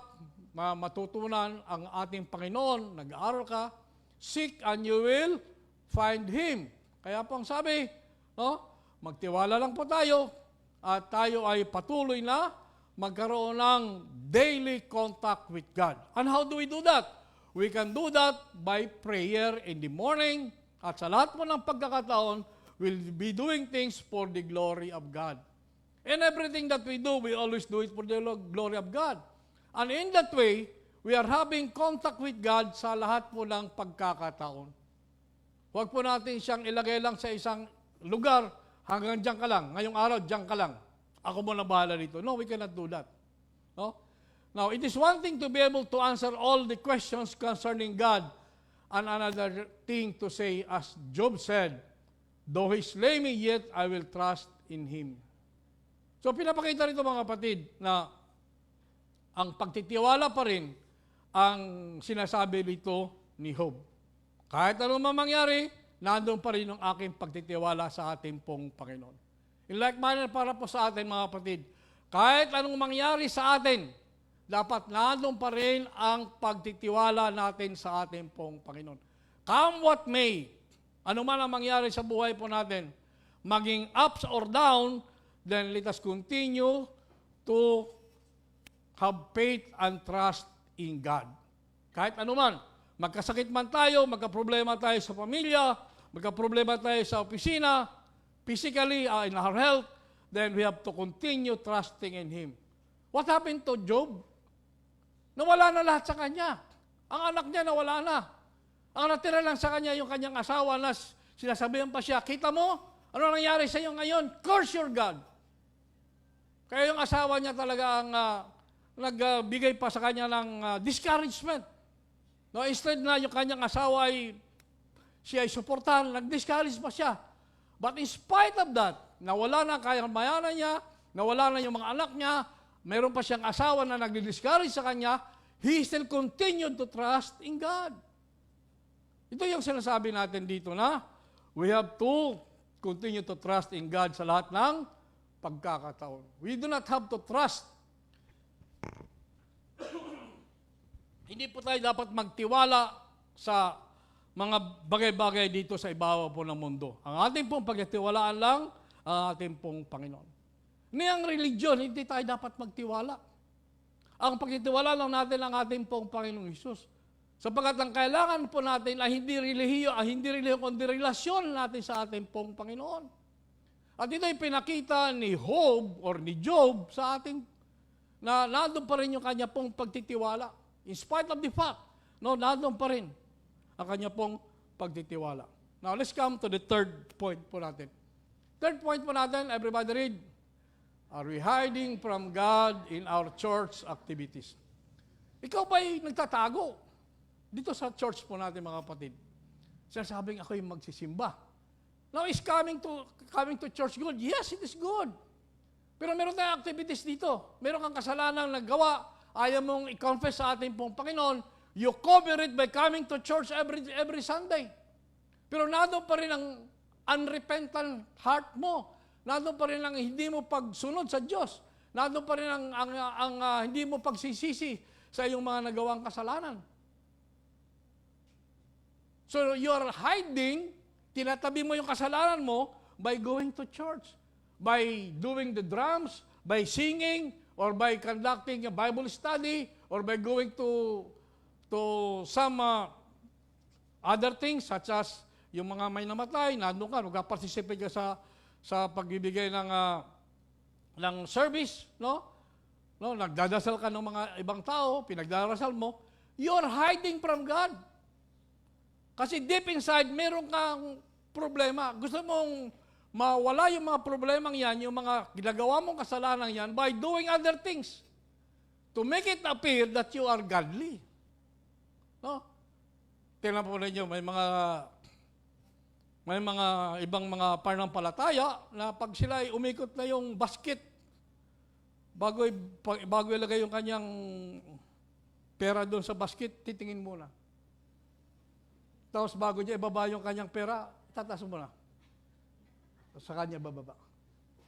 matutunan ang ating Panginoon, nag-aaral ka, seek and you will find Him. Kaya po ang sabi, no? Magtiwala lang po tayo at tayo ay patuloy na magkaroon ng daily contact with God. And how do we do that? We can do that by prayer in the morning at sa lahat po ng pagkakataon, we'll be doing things for the glory of God. And everything that we do, we always do it for the glory of God. And in that way, we are having contact with God sa lahat po ng pagkakataon. Huwag po natin siyang ilagay lang sa isang lugar, hanggang diyan ka lang. Ngayong araw, diyan ka lang. Ako muna bahala dito. No, we cannot do that. No? Now, it is one thing to be able to answer all the questions concerning God, and another thing to say, as Job said, though He slay me, yet I will trust in Him. So, pinapakita rito mga kapatid na ang pagtitiwala pa rin ang sinasabi rito ni Job. Kahit anong mangyari, nandun pa rin ang aking pagtitiwala sa ating pong Panginoon. In like manner para po sa atin mga kapatid, kahit anong mangyari sa atin, dapat nandun pa rin ang pagtitiwala natin sa ating pong Panginoon. Come what may, ano man ang mangyari sa buhay po natin, maging ups or down, then let us continue to have faith and trust in God. Kahit ano man, magkasakit man tayo, magkaproblema tayo sa pamilya, magkaproblema tayo sa opisina, physically, in our health, then we have to continue trusting in Him. What happened to Job? Nawala na lahat sa kanya. Ang anak niya nawala na. Ang natira lang sa kanya yung kanyang asawa na sinasabihan pa siya, kita mo, ano nangyari sa iyo ngayon? Curse your God. Kaya yung asawa niya talaga ang nagbigay pa sa kanya ng discouragement. No, instead na yung kanyang asawa siya ay suportahan, nag-discourage pa siya. But in spite of that, nawala na ang kanyang bayaran niya, nawala na yung mga anak niya, meron pa siyang asawa na nag-discourage sa kanya, he still continued to trust in God. Ito yung sinasabi natin dito na we have to continue to trust in God sa lahat ng pagkakataon. We do not have to trust. Hindi po tayo dapat magtiwala sa mga bagay-bagay dito sa ibabaw po ng mundo. Ang ating pong pagtitiwalaan lang, ang ating pong Panginoon. Niyang religion, hindi tayo dapat magtiwala. Ang pagtitiwala lang natin ang ating pong Panginoong Hesus. Sapagkat ang kailangan po natin ay hindi relihiyo, kundi relasyon natin sa ating pong Panginoon. At ito ay pinakita ni Job sa ating, na nandun pa rin yung kanya pong pagtitiwala. In spite of the fact, nandun pa rin ang kanya pong pagtitiwala. Now, let's come to the third point po natin. Third point po natin, everybody read. Are we hiding from God in our church activities? Ikaw ba'y nagtatago dito sa church po natin mga kapatid? Sinasabing ako yung magsisimba. Now, is coming to church good? Yes, it is good. Pero meron tayong activities dito. Meron kang kasalanang nagawa, ayaw mong i-confess sa ating pong Panginoon, you cover it by coming to church every Sunday. Pero nandun pa rin ang unrepentant heart mo. Nandun pa rin ang hindi mo pagsunod sa Diyos. Nandun pa rin ang hindi mo pagsisisi sa iyong mga nagawang kasalanan. So you are hiding, tinatabi mo yung kasalanan mo by going to church, by doing the drums, by singing, or by conducting a Bible study, or by going to some other things such as yung mga may namatay, nandun ka, magpa-participate ka sa pagbibigay ng service, no? No, nagdadasal ka ng mga ibang tao, pinagdarasal mo, you're hiding from God. Kasi deep inside, meron kang problema. Gusto mong mawala yung mga problemang yan, yung mga ginagawa mong kasalanan yan by doing other things to make it appear that you are godly. No? Tingnan po ninyo, may mga ibang mga pananampalataya na pag sila ay umikot na yung basket, bago ilagay yung kanyang pera doon sa basket, titingin muna. Tapos bago niya ibaba yung kanyang pera, tataas mo na. Sa kanya bababa.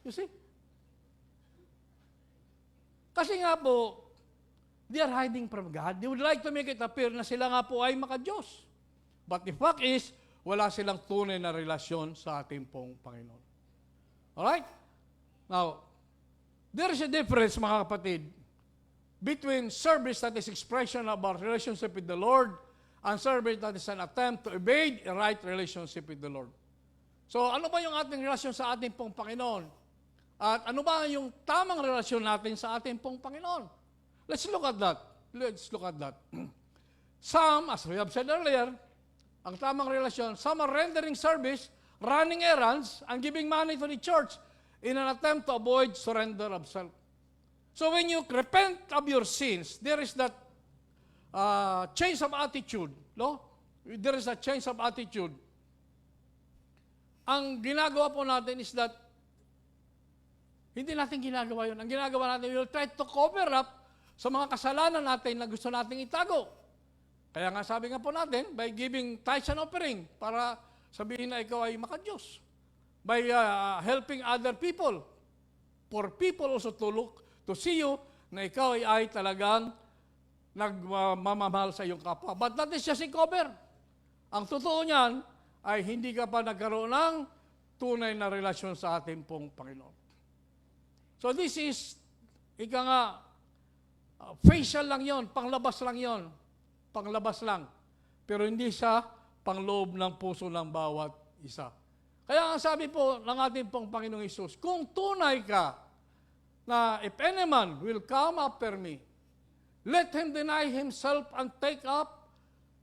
You see? Kasi nga po, they are hiding from God. They would like to make it appear na sila nga po ay maka-Diyos. But the fact is, wala silang tunay na relasyon sa ating pong Panginoon. Alright? Now, there is a difference, mga kapatid, between service that is expression of our relationship with the Lord and service that is an attempt to evade a right relationship with the Lord. So, ano ba yung ating relasyon sa ating pong Panginoon? At ano ba yung tamang relasyon natin sa ating pong Panginoon? Let's look at that. Some, as we have said earlier, ang tamang relasyon, some are rendering service, running errands, and giving money to the church in an attempt to avoid surrender of self. So when you repent of your sins, there is that change of attitude. No? There is a change of attitude. Ang ginagawa po natin is that hindi natin ginagawa yun. Ang ginagawa natin, we will try to cover up sa mga kasalanan natin na gusto nating itago. Kaya nga sabi nga po natin, by giving tithes and offering, para sabihin na ikaw ay maka-Diyos. By helping other people, for people also to look, to see you, na ikaw ay talagang nagmamahal sa iyong kapwa. But that is just a cover. Ang totoo niyan, ay hindi ka pa nagkaroon ng tunay na relasyon sa ating pong Panginoon. So this is, ika nga, facial lang yon, panglabas lang yon, panglabas lang. Pero hindi siya pangloob ng puso ng bawat isa. Kaya ang sabi po ng ating pong Panginoong Hesus, kung tunay ka na if any man will come after me, let him deny himself and take up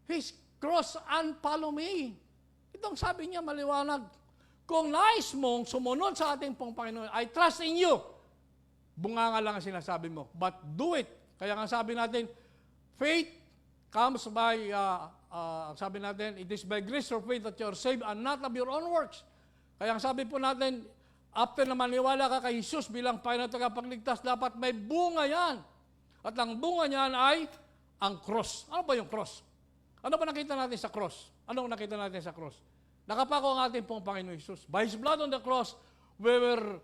his cross and follow me. Itong sabi niya maliwanag. Kung nais mong sumunod sa ating pong Panginoon, I trust in you. Bunganga lang ang sinasabi mo. But do it. Kaya nga sabi natin, faith comes by, sabi natin, it is by grace or faith that you are saved and not of your own works. Kaya nga sabi po natin, after na maniwala ka kay Jesus bilang Panginoon at tagapagligtas, dapat may bunga yan. At ang bunga niyan ay ang cross. Ano ba yung cross? Ano ba nakita natin sa cross? Anong nakita natin sa cross? Nakapako ang ating pong Panginoon Jesus. By His blood on the cross, we were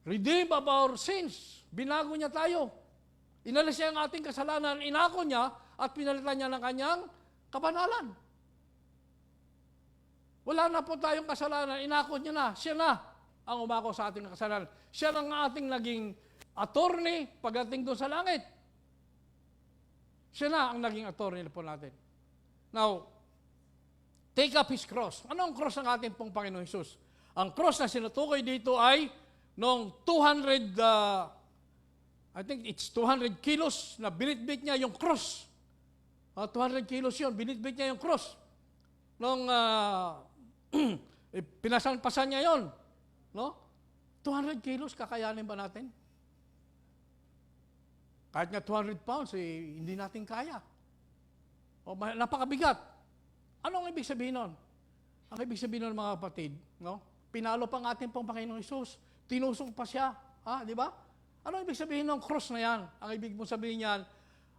redeemed of our sins. Binago niya tayo. Inalis niya ang ating kasalanan, inako niya, at pinalitan niya ng kanyang kabanalan. Wala na po tayong kasalanan, inako niya na. Siya na ang umako sa ating kasalanan. Siya ang ating naging attorney pagdating doon sa langit. Siya na ang naging attorney po natin. Now, take up His cross. Ano ang cross ng ating pong Panginoon Jesus? Ang cross na sinutukoy dito ay noong 200, I think it's 200 kilos na binitbit niya yung cross. 200 kilos yun, binitbit niya yung cross. Noong pinasan-pasan niya yun. No? 200 kilos, kakayanin ba natin? Kahit nga 200 pounds, hindi natin kaya. Napakabigat. Anong ibig sabihin nun? Ang ibig sabihin nun, mga kapatid, no? Pinalo pa ang ating pong Panginoong Hesus. Tinusong pa siya. Di ba? Anong ibig sabihin ng cross na yan? Ang ibig mong sabihin yan,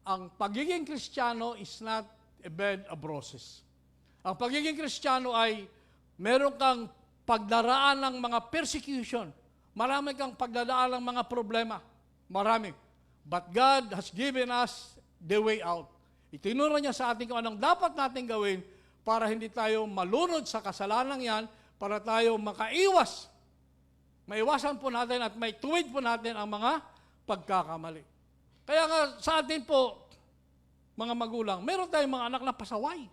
ang pagiging Kristiyano is not a bed of roses. Ang pagiging Kristiyano ay meron kang pagdaraan ng mga persecution. Marami kang pagdadaan ng mga problema. Marami. But God has given us the way out. Itinuro niya sa atin kung anong dapat natin gawin para hindi tayo malunod sa kasalanan yan, para tayo makaiwas. Maiwasan po natin at may tuwid po natin ang mga pagkakamali. Kaya nga sa atin po, mga magulang, meron tayong mga anak na pasaway.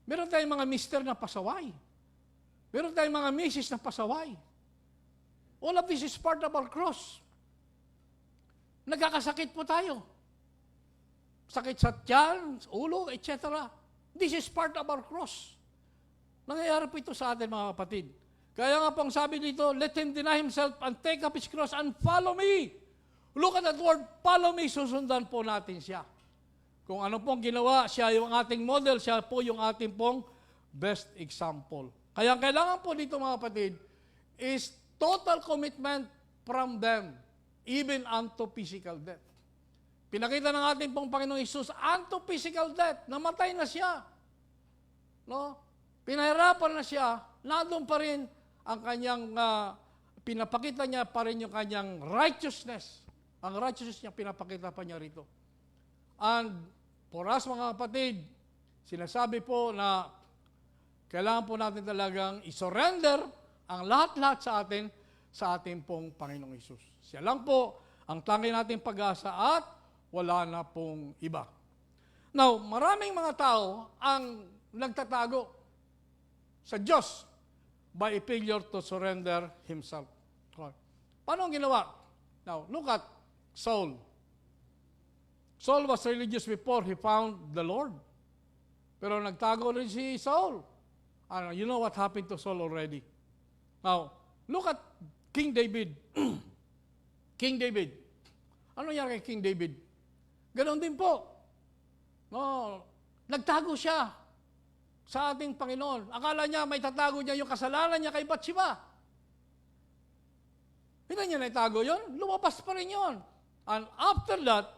Meron tayong mga mister na pasaway. Meron tayong mga misis na pasaway. All of this is part of our cross. Nagkakasakit po tayo. Sakit sa tiyan, sa ulo, etc. This is part of our cross. Nangyayari po ito sa atin, mga kapatid. Kaya nga pong sabi dito, let him deny himself and take up his cross and follow me. Look at that word, follow me, susundan po natin siya. Kung ano pong ginawa, siya yung ating model, siya po yung ating pong best example. Kaya kailangan po dito, mga kapatid, is total commitment from them, even unto physical death. Pinakita ng ating pong Panginoong Hesus, unto physical death, namatay na siya. No? Pinahirapan na siya, nandun pa rin ang kanyang, pinapakita niya pa rin yung kanyang righteousness. Ang righteousness niya, pinapakita pa niya rito. And for us, mga kapatid, sinasabi po na kailangan po natin talagang isurrender ang lahat-lahat sa ating pong Panginoong Hesus. Siya lang po ang tangi nating pag-asa at wala na pong iba. Now, maraming mga tao ang nagtatago sa Diyos by a failure to surrender himself. Paano ang ginawa? Now, look at Saul. Saul was religious before he found the Lord. Pero nagtago rin si Saul. You know what happened to Saul already? Now, look at King David. King David. Ano nangyari kay King David? Ganon din po. No, nagtago siya sa ating Panginoon. Akala niya may tatago niya yung kasalanan niya kay Bathsheba. Hindi niya naitago yun. Lumabas pa rin yun. And after that,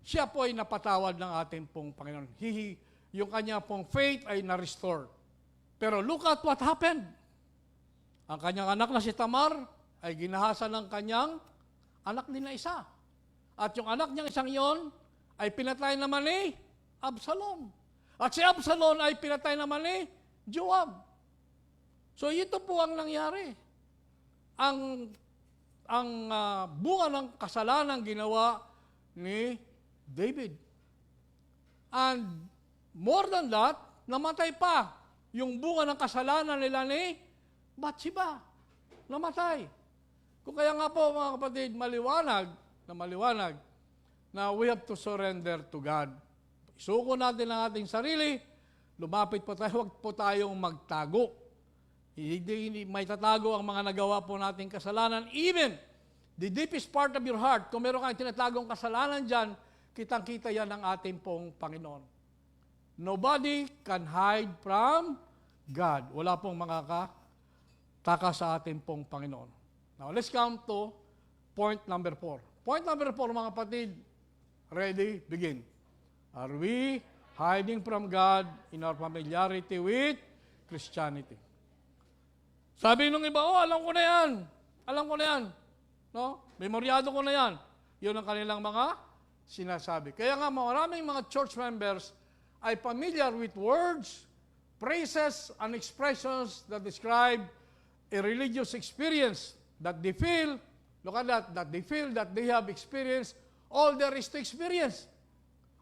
siya po ay napatawad ng ating pong Panginoon. Yung kanya pong faith ay na-restore. Pero look at what happened. Ang kanyang anak na si Tamar ay ginahasa ng kanyang anak din na isa. At yung anak niyang isang yon ay pinatay naman ni Absalom. At si Absalom ay pinatay naman ni Joab. So ito po ang nangyari. Ang bunga ng kasalanan ginawa ni David. And more than that, namatay pa yung bunga ng kasalanan nila ni Bathsheba. Namatay. Kung kaya nga po, mga kapatid, maliwanag na we have to surrender to God. Isuko natin ang ating sarili, lumapit po tayo, huwag po tayong magtago. Hindi may tatago ang mga nagawa po nating kasalanan. Even the deepest part of your heart, kung meron kang tinatagong kasalanan dyan, kitang-kita yan ng ating pong Panginoon. Nobody can hide from God. Wala pong makakataka sa ating pong Panginoon. Now, let's come to point number 4. Point number 4, mga kapatid. Ready? Begin. Are we hiding from God in our familiarity with Christianity? Sabi nung iba, alam ko na yan. Alam ko na yan. No? Memoryado ko na yan. Yun ang kanilang mga sinasabi. Kaya nga, maraming mga church members ay familiar with words, phrases, and expressions that describe a religious experience that they feel, look at that they feel that they have experienced all there is to experience.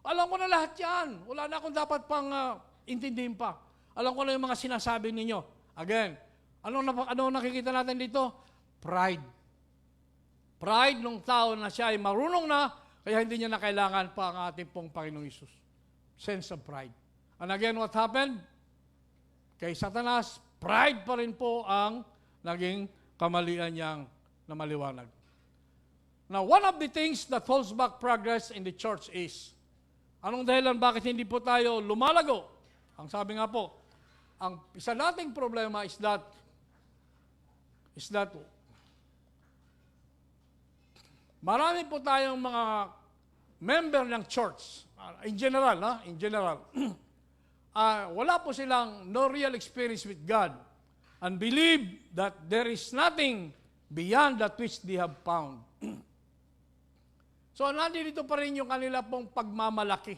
Alam ko na lahat yan. Wala na akong dapat pang intindihin pa. Alam ko na yung mga sinasabi ninyo. Again, ano nakikita natin dito? Pride. Pride ng tao na siya ay marunong na, kaya hindi niya na kailangan pa ang ating pong Panginoong Hesus. Sense of pride. And again, what happened? Kay Satanas, pride pa rin po ang naging kamalian niyang na maliwanag. Now, one of the things that holds back progress in the church is, anong dahilan bakit hindi po tayo lumalago? Ang sabi nga po, ang isa nating problema is that marami po tayong mga member ng church, in general, wala po silang no real experience with God and believe that there is nothing beyond that which they have found. So, nandito pa rin yung kanila pong pagmamalaki.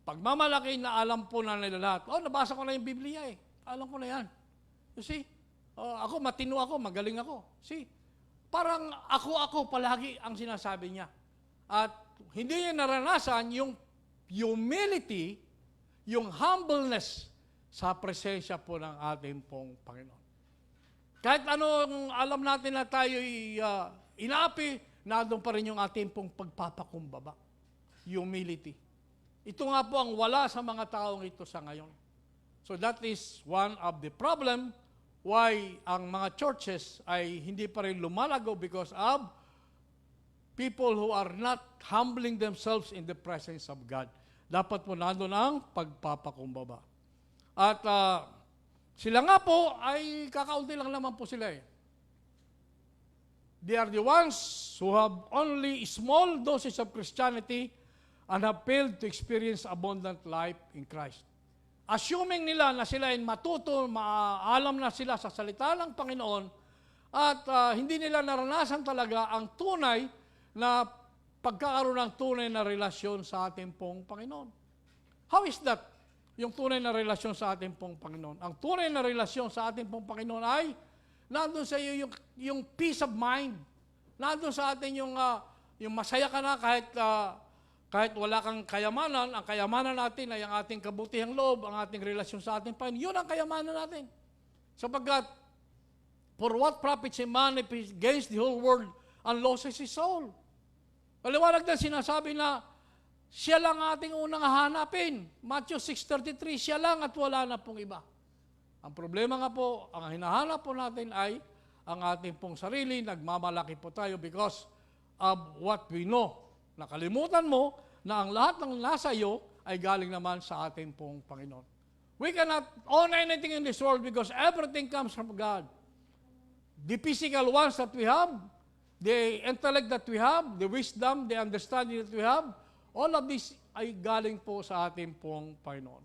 Pagmamalaki na alam po na nila lahat. Nabasa ko na yung Biblia eh. Alam ko na yan. You see? Ako, matino ako, magaling ako. See? Parang ako palagi ang sinasabi niya. At hindi niya naranasan yung humility, yung humbleness sa presensya po ng ating pong Panginoon. Kahit anong alam natin na tayo'y inaapi, nandun pa rin yung ating pong pagpapakumbaba. Humility. Ito nga po ang wala sa mga taong ito sa ngayon. So that is one of the problem why ang mga churches ay hindi pa rin lumalago because of people who are not humbling themselves in the presence of God. Dapat po nandun ang pagpapakumbaba. At sila nga po ay kakaunti lang naman po sila eh. They are the ones who have only small doses of Christianity and have failed to experience abundant life in Christ. Assuming nila na sila ay matuto, maalam na sila sa salita ng Panginoon at hindi nila naranasan talaga ang tunay na pagkakaroon ng tunay na relasyon sa ating pong Panginoon. How is that? Yung tunay na relasyon sa ating pong Panginoon. Ang tunay na relasyon sa ating pong Panginoon ay nandun sa iyo yung peace of mind. Nandun sa atin yung masaya ka na kahit wala kang kayamanan, ang kayamanan natin ay ang ating kabutihang loob, ang ating relasyon sa ating Panginoon. Yun ang kayamanan natin. Sapagkat, for what profits a man if he gains the whole world and loses his soul? Paliwanag na sinasabi na, siya lang ating unang hahanapin. Matthew 6:33, siya lang at wala na pong iba. Ang problema nga po, ang hinahanap po natin ay ang ating pong sarili, nagmamalaki po tayo because of what we know. Nakalimutan mo na ang lahat ng nasa iyo ay galing naman sa ating pong Panginoon. We cannot own anything in this world because everything comes from God. The physical ones that we have, the intellect that we have, the wisdom, the understanding that we have, all of this ay galing po sa ating pong Panginoon.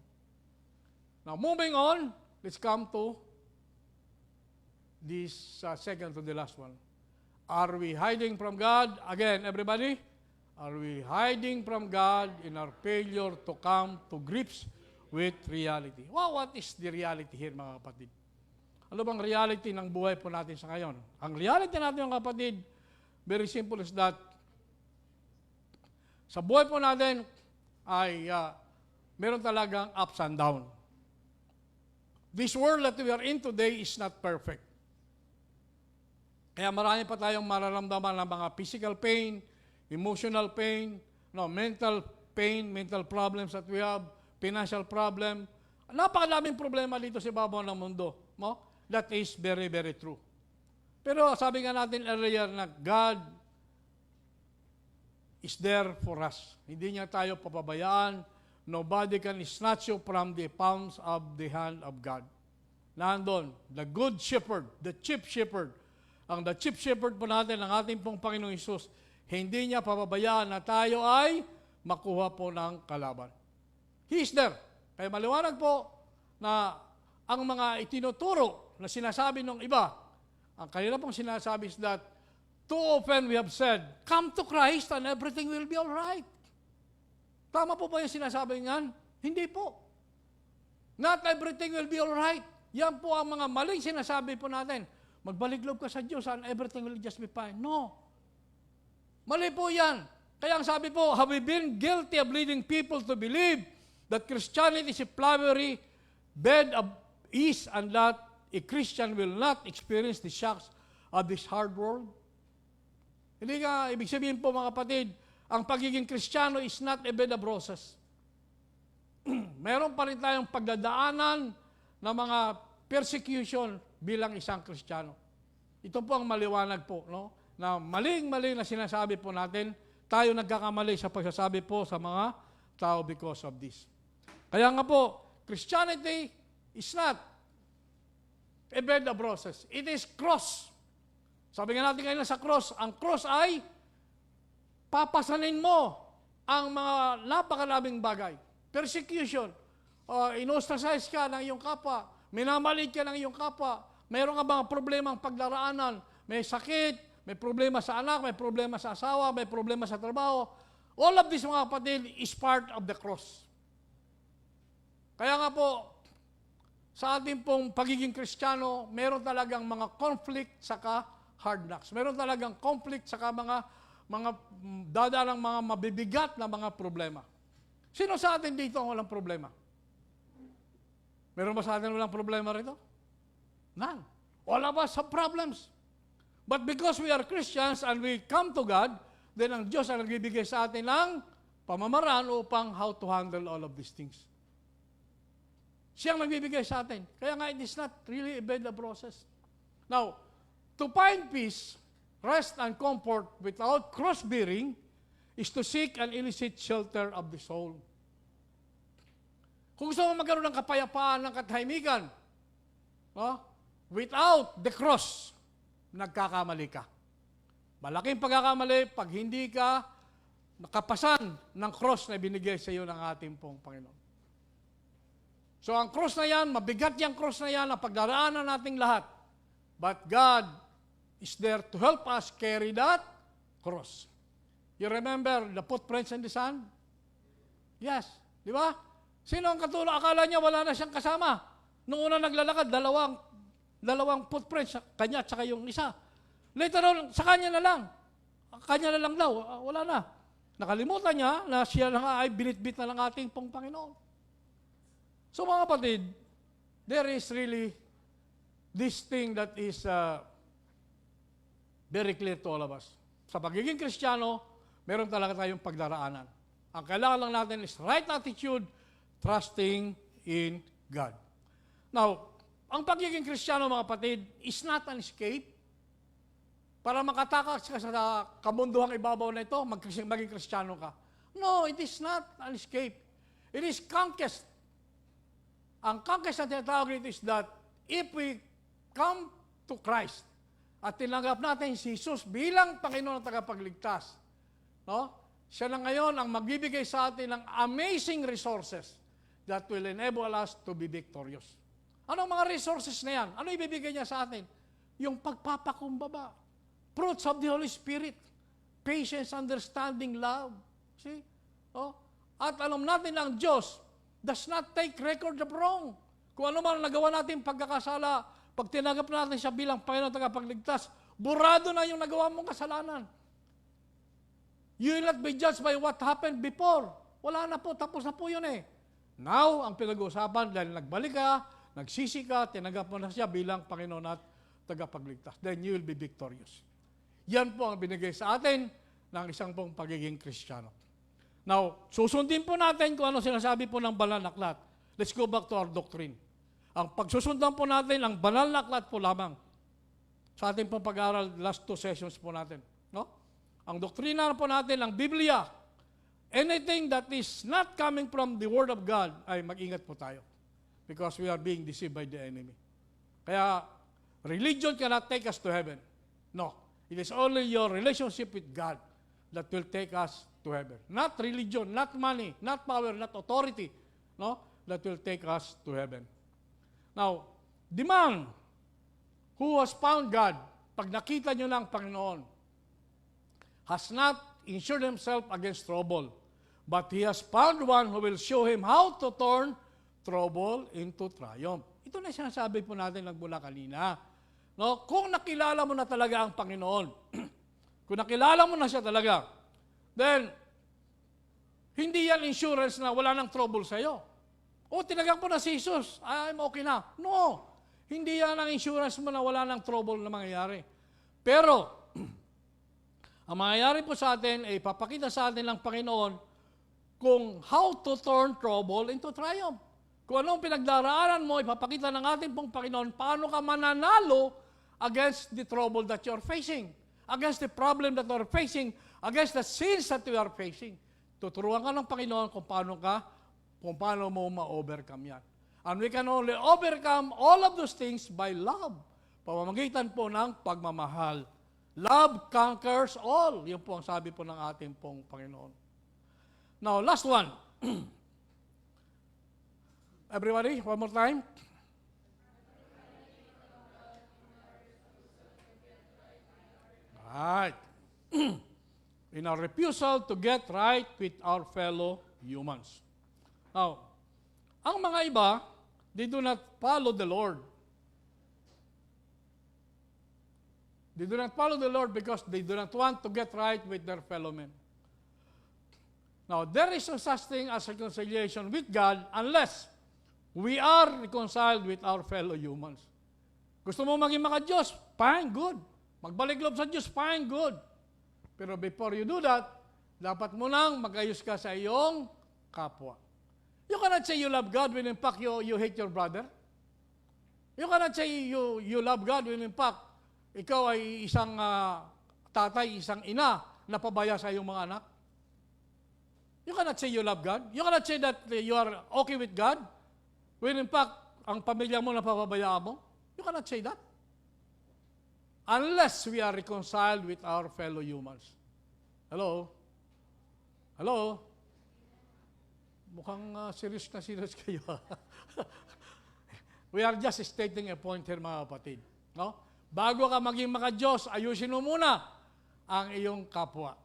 Now, moving on, let's come to this second to the last one. Are we hiding from God? Again, everybody, are we hiding from God in our failure to come to grips with reality? Well, what is the reality here, mga kapatid? Ano bang reality ng buhay po natin sa ngayon? Ang reality natin, mga kapatid, very simple is that sa buhay po natin ay meron talagang ups and down. This world that we are in today is not perfect. Kaya marami pa tayong mararamdaman ng mga physical pain, emotional pain, mental pain, mental problems that we have, financial problem. Napakadaming problema dito sa ibabaw ng mundo. That is very, very true. Pero sabi nga natin earlier na God is there for us. Hindi niya tayo papabayaan. Nobody can snatch you from the palms of the hand of God. Nandun, the good shepherd, the chief shepherd. Ang the chief shepherd po natin, ang ating pong Panginoong Hesus, hindi niya papabayaan na tayo ay makuha po ng kalaban. He is there. Kaya maliwanag po na ang mga itinuturo na sinasabi ng iba, ang kanila pong sinasabi is that too often we have said, come to Christ and everything will be all right. Tama po ba yung sinasabi niyan? Hindi po. Not everything will be all right. Yan po ang mga maling sinasabi po natin. Magbalik loob ka sa Diyos and everything will just be fine. No. Mali po yan. Kaya ang sabi po, have we been guilty of leading people to believe that Christianity is a flowery bed of ease and that a Christian will not experience the shocks of this hard world? Hindi nga, ibig sabihin po mga kapatid, ang pagiging Kristiyano is not a bed of roses. Meron pa rin tayong pagdadaanan ng mga persecution bilang isang Kristiyano. Ito po ang maliwanag po, na maling-mali na sinasabi po natin, tayo nagkakamali sa pagsasabi po sa mga tao because of this. Kaya nga po, Christianity is not a bed of roses. It is cross. Sabi nga natin ngayon sa cross, ang cross ay papasanin mo ang mga napakaraming bagay. Persecution. Inostracize ka ng iyong kapwa. Minamalit ka ng iyong kapwa. Mayroon ka bang problemang pagdaraanan? May sakit, may problema sa anak, may problema sa asawa, may problema sa trabaho. All of this, mga kapatid, is part of the cross. Kaya nga po, sa ating pong pagiging Kristiyano, meron talagang mga conflict saka hard knocks. Meron talagang conflict saka mga dadalang mga mabibigat na mga problema. Sino sa atin dito ang walang problema? Meron ba sa atin walang problema rito? None. All of us have problems. But because we are Christians and we come to God, then ang Diyos ang nagbibigay sa atin ng pamamaraan upang how to handle all of these things. Siya ang nagbibigay sa atin. Kaya nga, it is not really a bad process. Now, to find peace, rest, and comfort without cross-bearing is to seek an illicit shelter of the soul. Kung gusto mo magkaroon ng kapayapaan, ng katahimikan, no? Without the cross, nagkakamali ka. Malaking pagkakamali pag hindi ka nakapasan ng cross na binigay sa iyo ng ating pong Panginoon. So ang cross na yan, mabigat yung cross na yan, ang pagdaraanan nating lahat. But God is there to help us carry that cross. You remember the footprints in the sand? Yes. Di ba? Sino ang katulong? Akala niya wala na siyang kasama. Nung una naglalakad, dalawang footprints, kanya at saka yung isa. Later on, sa kanya na lang. Kanya na lang daw, wala na. Nakalimutan niya na siya na nga ay binitbit na ng ating pong Panginoon. So mga kapatid, there is really this thing that is very clear to all of us. Sa pagiging Kristiyano, meron talaga tayong pagdaraanan. Ang kailangan lang natin is right attitude, trusting in God. Now, ang pagiging Kristiyano, mga kapatid, is not an escape. Para makatakas ka sa kabunduhang ibabaw na ito, maging Kristiyano ka. No, it is not an escape. It is conquest. Ang conquest na tinatawag nito is that if we come to Christ at tinanggap natin si Jesus bilang Panginoon at tagapagligtas, no? Siya na ngayon ang magbibigay sa atin ng amazing resources that will enable us to be victorious. Ano ang mga resources na yan? Ano ibibigay niya sa atin? Yung pagpapakumbaba. Fruits of the Holy Spirit. Patience, understanding, love. See? Oh? At alam natin ang Diyos does not take record of wrong. Kung ano man nagawa natin pagkakasala, pag tinanggap natin siya bilang Panginoon at tagapagligtas, burado na yung nagawa mong kasalanan. You will not be judged by what happened before. Wala na po, tapos na po yun eh. Now, ang pinag-uusapan, dahil nagbalik ka, nagsisi ka, tinanggap mo na siya bilang Panginoon at tagapagligtas. Then you will be victorious. Yan po ang binigay sa atin ng isang pong pagiging Kristiyano. Now, susundin po natin kung ano sinasabi po ng banal na aklat. Let's go back to our doctrine. Ang pagsusundan po natin, ang banal na aklat po lamang. Sa ating pong pag-aaral, last 2 sessions po natin. No? Ang doktrina po natin, ang Biblia, anything that is not coming from the Word of God, ay mag-ingat po tayo. Because we are being deceived by the enemy. Kaya, religion cannot take us to heaven. No. It is only your relationship with God that will take us to heaven. Not religion, not money, not power, not authority, no? That will take us to heaven. Now, the man who has found God, pag nakita nyo ng Panginoon, has not insured himself against trouble, but he has found one who will show him how to turn trouble into triumph. Ito na sinasabi po natin nagmula kanina. No, kung nakilala mo na talaga ang Panginoon, kung nakilala mo na siya talaga, then, hindi yan insurance na wala nang trouble sa'yo. O, tinagak mo na si Jesus, I'm okay na. No, hindi yan ang insurance mo na wala nang trouble na mangyayari. Pero, ang mangyayari po sa atin ay papakita sa atin ng Panginoon kung how to turn trouble into triumph. Kung anong pinagdaraanan mo, ipapakita ng ating pong Panginoon paano ka mananalo against the trouble that you're facing, against the problem that you're facing, against the sins that you are facing. Tuturuan ka ng Panginoon kung paano mo ma-overcome yan. And we can only overcome all of those things by love. Pamamagitan po ng pagmamahal. Love conquers all. Yan po ang sabi po ng ating pong Panginoon. Now, last one. Everybody, one more time. Right. In our refusal to get right with our fellow humans. Now, Ang mga iba, they do not follow the Lord. They do not follow the Lord because they do not want to get right with their fellow men. Now, there is no such thing as reconciliation with God unless we are reconciled with our fellow humans. Gusto mo maging maka-Diyos? Fine, good. Magbalik loob sa Diyos? Fine, good. Pero before you do that, dapat mo nang magayos ka sa iyong kapwa. You cannot say you love God when in fact you hate your brother. You cannot say you love God when in fact ikaw ay isang tatay, isang ina na pabaya sa iyong mga anak. You cannot say you love God. You cannot say that you are okay with God when in fact ang pamilya mo napapabayaan mo. You cannot say that. Unless we are reconciled with our fellow humans. Hello? Hello? Mukhang serious na serious kayo. We are just stating a point here, mga kapatid. No? Bago ka maging maka-Diyos, ayusin mo muna ang iyong kapwa.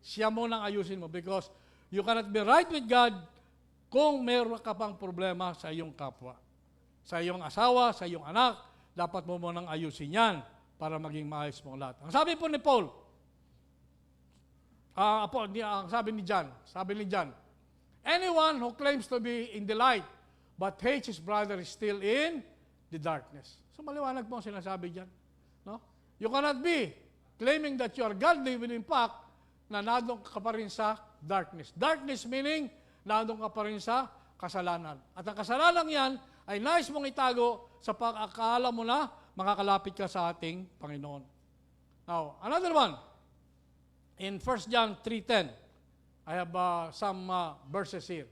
Siya muna ang ayusin mo because you cannot be right with God kung meron ka pang problema sa iyong kapwa. Sa iyong asawa, sa iyong anak, dapat mo munang ayusin yan para maging maayos mong lahat. Ang sabi po ni Paul, ang sabi ni John, anyone who claims to be in the light but hates his brother is still in the darkness. So maliwanag po ang sinasabi dyan. No? You cannot be claiming that you are godly when in fact na nandun ka pa rin sa darkness. Darkness meaning nandun ka pa rin sa kasalanan. At ang kasalanan yan ay nais mong itago sa pag-akala mo na makakalapit ka sa ating Panginoon. Now, another one. In 1 John 3:10, I have some verses here.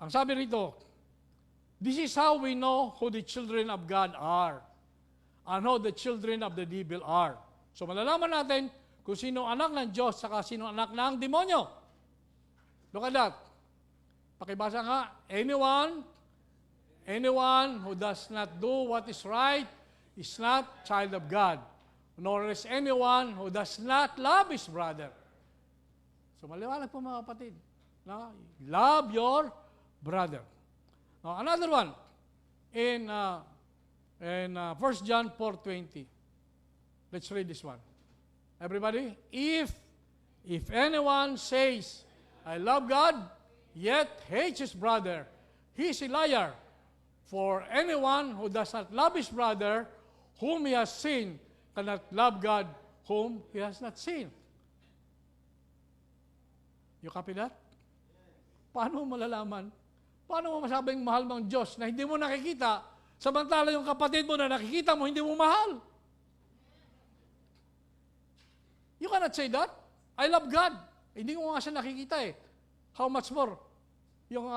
Ang sabi rito, this is how we know who the children of God are and how the children of the devil are. So malalaman natin kung sino anak ng Diyos saka sino anak ng demonyo. Look at that. Pakibasa nga, anyone who does not do what is right is not child of God, nor is anyone who does not love his brother. So maliwanag po mga kapatid. No? Love your brother. Now, another one in 1 John 4:20. Let's read this one. Everybody, if anyone says, I love God, yet hates his brother, he is a liar. For anyone who does not love his brother, whom he has seen, cannot love God, whom he has not seen. You copy that? Paano mo malalaman? Paano mo masabing mahal mo ang Diyos na hindi mo nakikita, samantala yung kapatid mo na nakikita mo, hindi mo mahal? You cannot say that. I love God. Hindi mo nga siya nakikita eh. How much more? Yung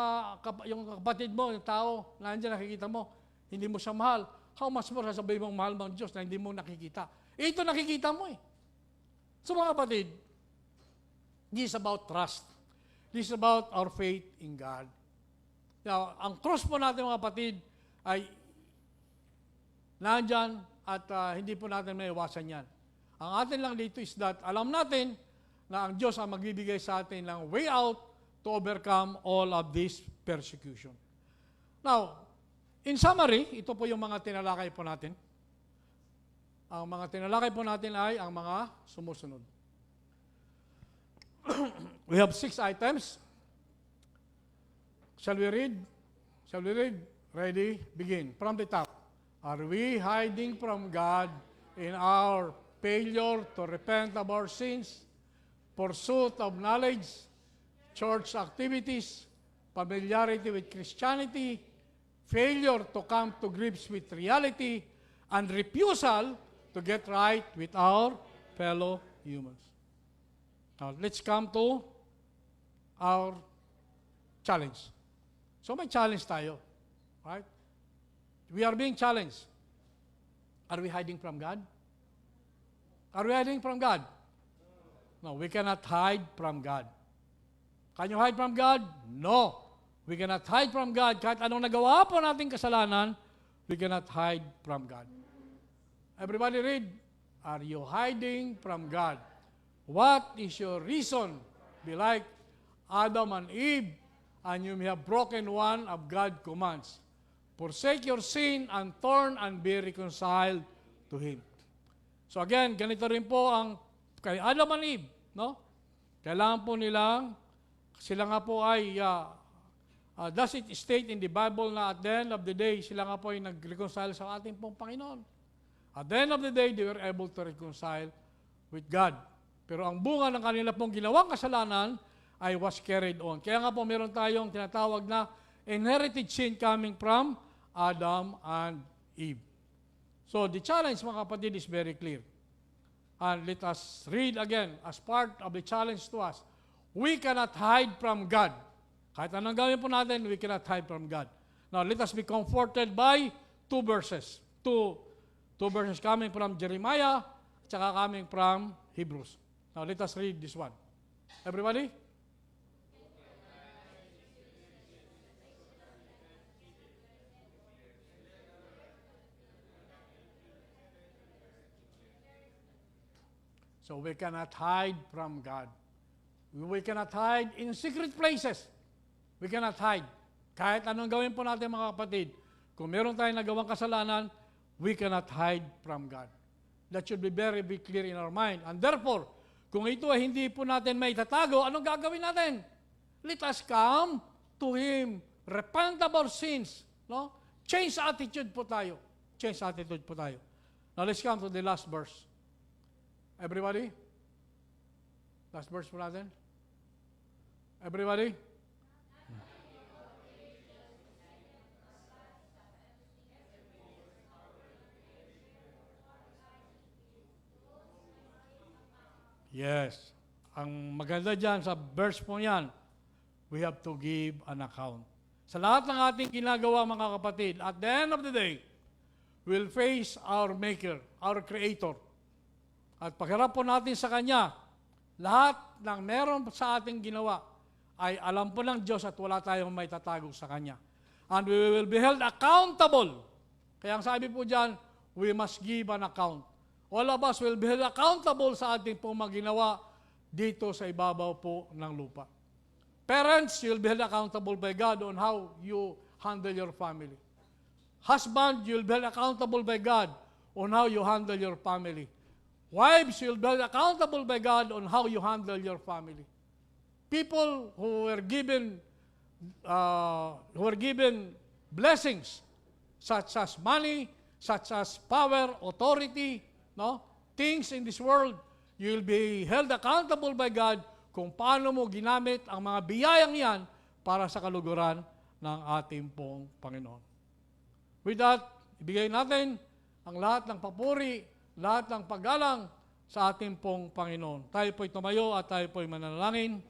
kapatid mo, yung tao, nandiyan nakikita mo, hindi mo siya mahal. How much more sasabihin mong mahal mo ang Diyos na hindi mo nakikita? Ito nakikita mo eh. So mga kapatid, this is about trust. This is about our faith in God. Now, ang cross po natin mga kapatid ay nandyan at hindi po natin maiwasan yan. Ang atin lang dito is that alam natin na ang Diyos ang magbibigay sa atin ng way out to overcome all of this persecution. Now, in summary, ito po yung mga tinalakay po natin. Ang mga tinalakay po natin ay ang mga sumusunod. We have 6 items. Shall we read? Shall we read? Ready? Begin. From the top. Are we hiding from God in our failure to repent of our sins, pursuit of knowledge, church activities, familiarity with Christianity, failure to come to grips with reality, and refusal to get right with our fellow humans? Now, let's come to our challenge. So may challenge tayo. Right? We are being challenged. Are we hiding from God? Are we hiding from God? No, we cannot hide from God. Can you hide from God? No. We cannot hide from God. Kahit anong nagawa po nating kasalanan, we cannot hide from God. Everybody read. Are you hiding from God? What is your reason? Be like Adam and Eve and you may have broken one of God's commands. Forsake your sin and turn and be reconciled to Him. So again, ganito rin po ang kay Adam and Eve, no? Kailangan po nilang, sila nga po ay, does it state in the Bible na at the end of the day, sila nga po ay nag-reconcile sa ating pong Panginoon. At the end of the day, they were able to reconcile with God. Pero ang bunga ng kanila pong ginawang kasalanan ay was carried on. Kaya nga po meron tayong tinatawag na inherited sin coming from Adam and Eve. So the challenge, mga kapatid, is very clear. And let us read again as part of the challenge to us. We cannot hide from God. Kahit anong gawin po natin, we cannot hide from God. Now, let us be comforted by two verses. Two verses coming from Jeremiah at saka coming from Hebrews. Now, let us read this one. Everybody? So we cannot hide from God. We cannot hide in secret places. We cannot hide. Kahit anong gawin po natin, mga kapatid, kung meron tayong nagawang kasalanan, we cannot hide from God. That should be very, very clear in our mind. And therefore, kung ito ay hindi po natin may tatago, anong gagawin natin? Let us come to Him. Repent of our sins. No? Change attitude po tayo. Change attitude po tayo. Now let's come to the last verse. Everybody? Last verse po natin. Everybody? Yes. Ang maganda dyan sa verse po yan, we have to give an account. Sa lahat ng ating ginagawa, mga kapatid, at the end of the day, we'll face our Maker, our Creator. At pagharap po natin sa Kanya, lahat ng meron sa ating ginawa ay alam po ng Diyos at wala tayong may tatago sa Kanya. And we will be held accountable. Kaya ang sabi po dyan, we must give an account. All of us will be held accountable sa ating pong mga ginawa dito sa ibabaw po ng lupa. Parents, you'll be held accountable by God on how you handle your family. Husband, you'll be held accountable by God on how you handle your family. Wives, you'll be held accountable by God on how you handle your family. People who were given blessings such as money, such as power, authority, no? Things in this world, you'll be held accountable by God kung paano mo ginamit ang mga biyayang yan para sa kaluguran ng ating pong Panginoon. With that, ibigay natin ang lahat ng papuri, lahat ng paggalang sa ating pong Panginoon. Tayo po'y tumayo at tayo po'y manalangin.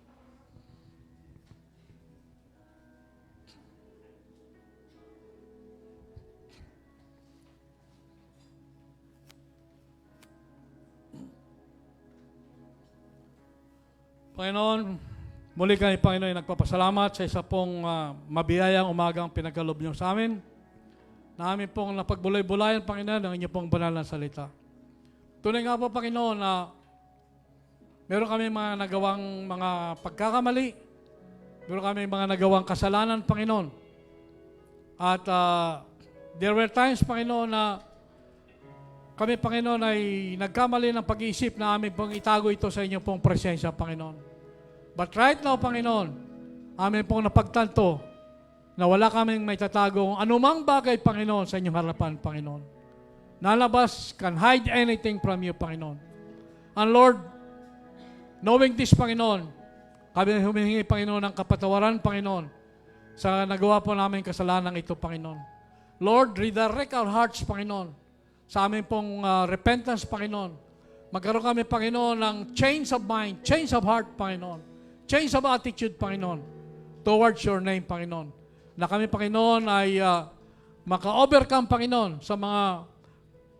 Panginoon, muli kami, Panginoon, nagpapasalamat sa isa pong mabiyayang umagang pinagkalob niyo sa amin. Na amin pong napagbulay-bulayan, Panginoon, ang inyo pong banal na salita. Tunay nga po, Panginoon, na meron kami mga nagawang mga pagkakamali, meron kami mga nagawang kasalanan, Panginoon. At there were times, Panginoon, na kami, Panginoon, ay nagkamali ng pag-iisip na amin pong itago ito sa inyo pong presensya, Panginoon. But right now, Panginoon, amin pong napagtanto na wala kaming may tatagong anumang bagay, Panginoon, sa inyong harapan, Panginoon. None of us can hide anything from you, Panginoon. And Lord, knowing this, Panginoon, kami humihingi, Panginoon, ng kapatawaran, Panginoon, sa nagawa po namin kasalanan ito, Panginoon. Lord, redirect our hearts, Panginoon, sa amin pong repentance, Panginoon. Magkaroon kami, Panginoon, ng change of mind, change of heart, Panginoon. Change of attitude, Panginoon, towards your name, Panginoon. Na kami, Panginoon, ay maka-overcome, Panginoon, sa mga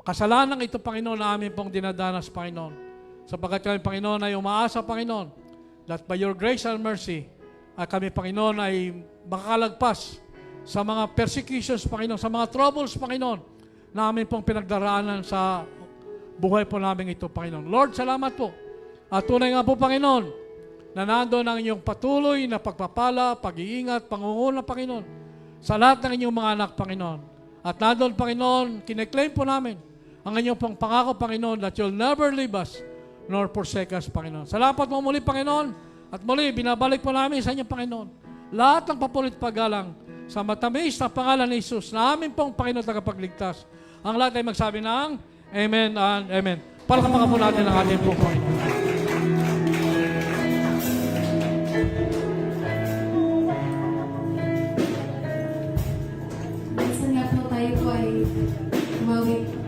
kasalanan ito, Panginoon, na amin pong dinadanas, Panginoon. Sapagkat kami, Panginoon, ay umaasa, Panginoon, that by your grace and mercy, kami, Panginoon, ay makakalagpas sa mga persecutions, Panginoon, sa mga troubles, Panginoon, na amin pong pinagdaraanan sa buhay po namin ito, Panginoon. Lord, salamat po. At tunay nga po, Panginoon, na nandoon ang inyong patuloy na pagpapala, pag-iingat, pangunguna, Panginoon, sa lahat ng inyong mga anak, Panginoon. At nandoon, Panginoon, kineklaim po namin ang inyong pong pangako, Panginoon, that you'll never leave us nor forsake us, Panginoon. Salamat mo muli, Panginoon. At muli, binabalik po namin sa inyong Panginoon lahat ng papulit paggalang sa matamis na pangalan ni Jesus na amin pong Panginoon tagapagligtas. Ang lahat ay magsabi ng Amen and Amen. Palakpakan po natin ang ating pong Panginoon. Minsan nga po tayo po ay umawit.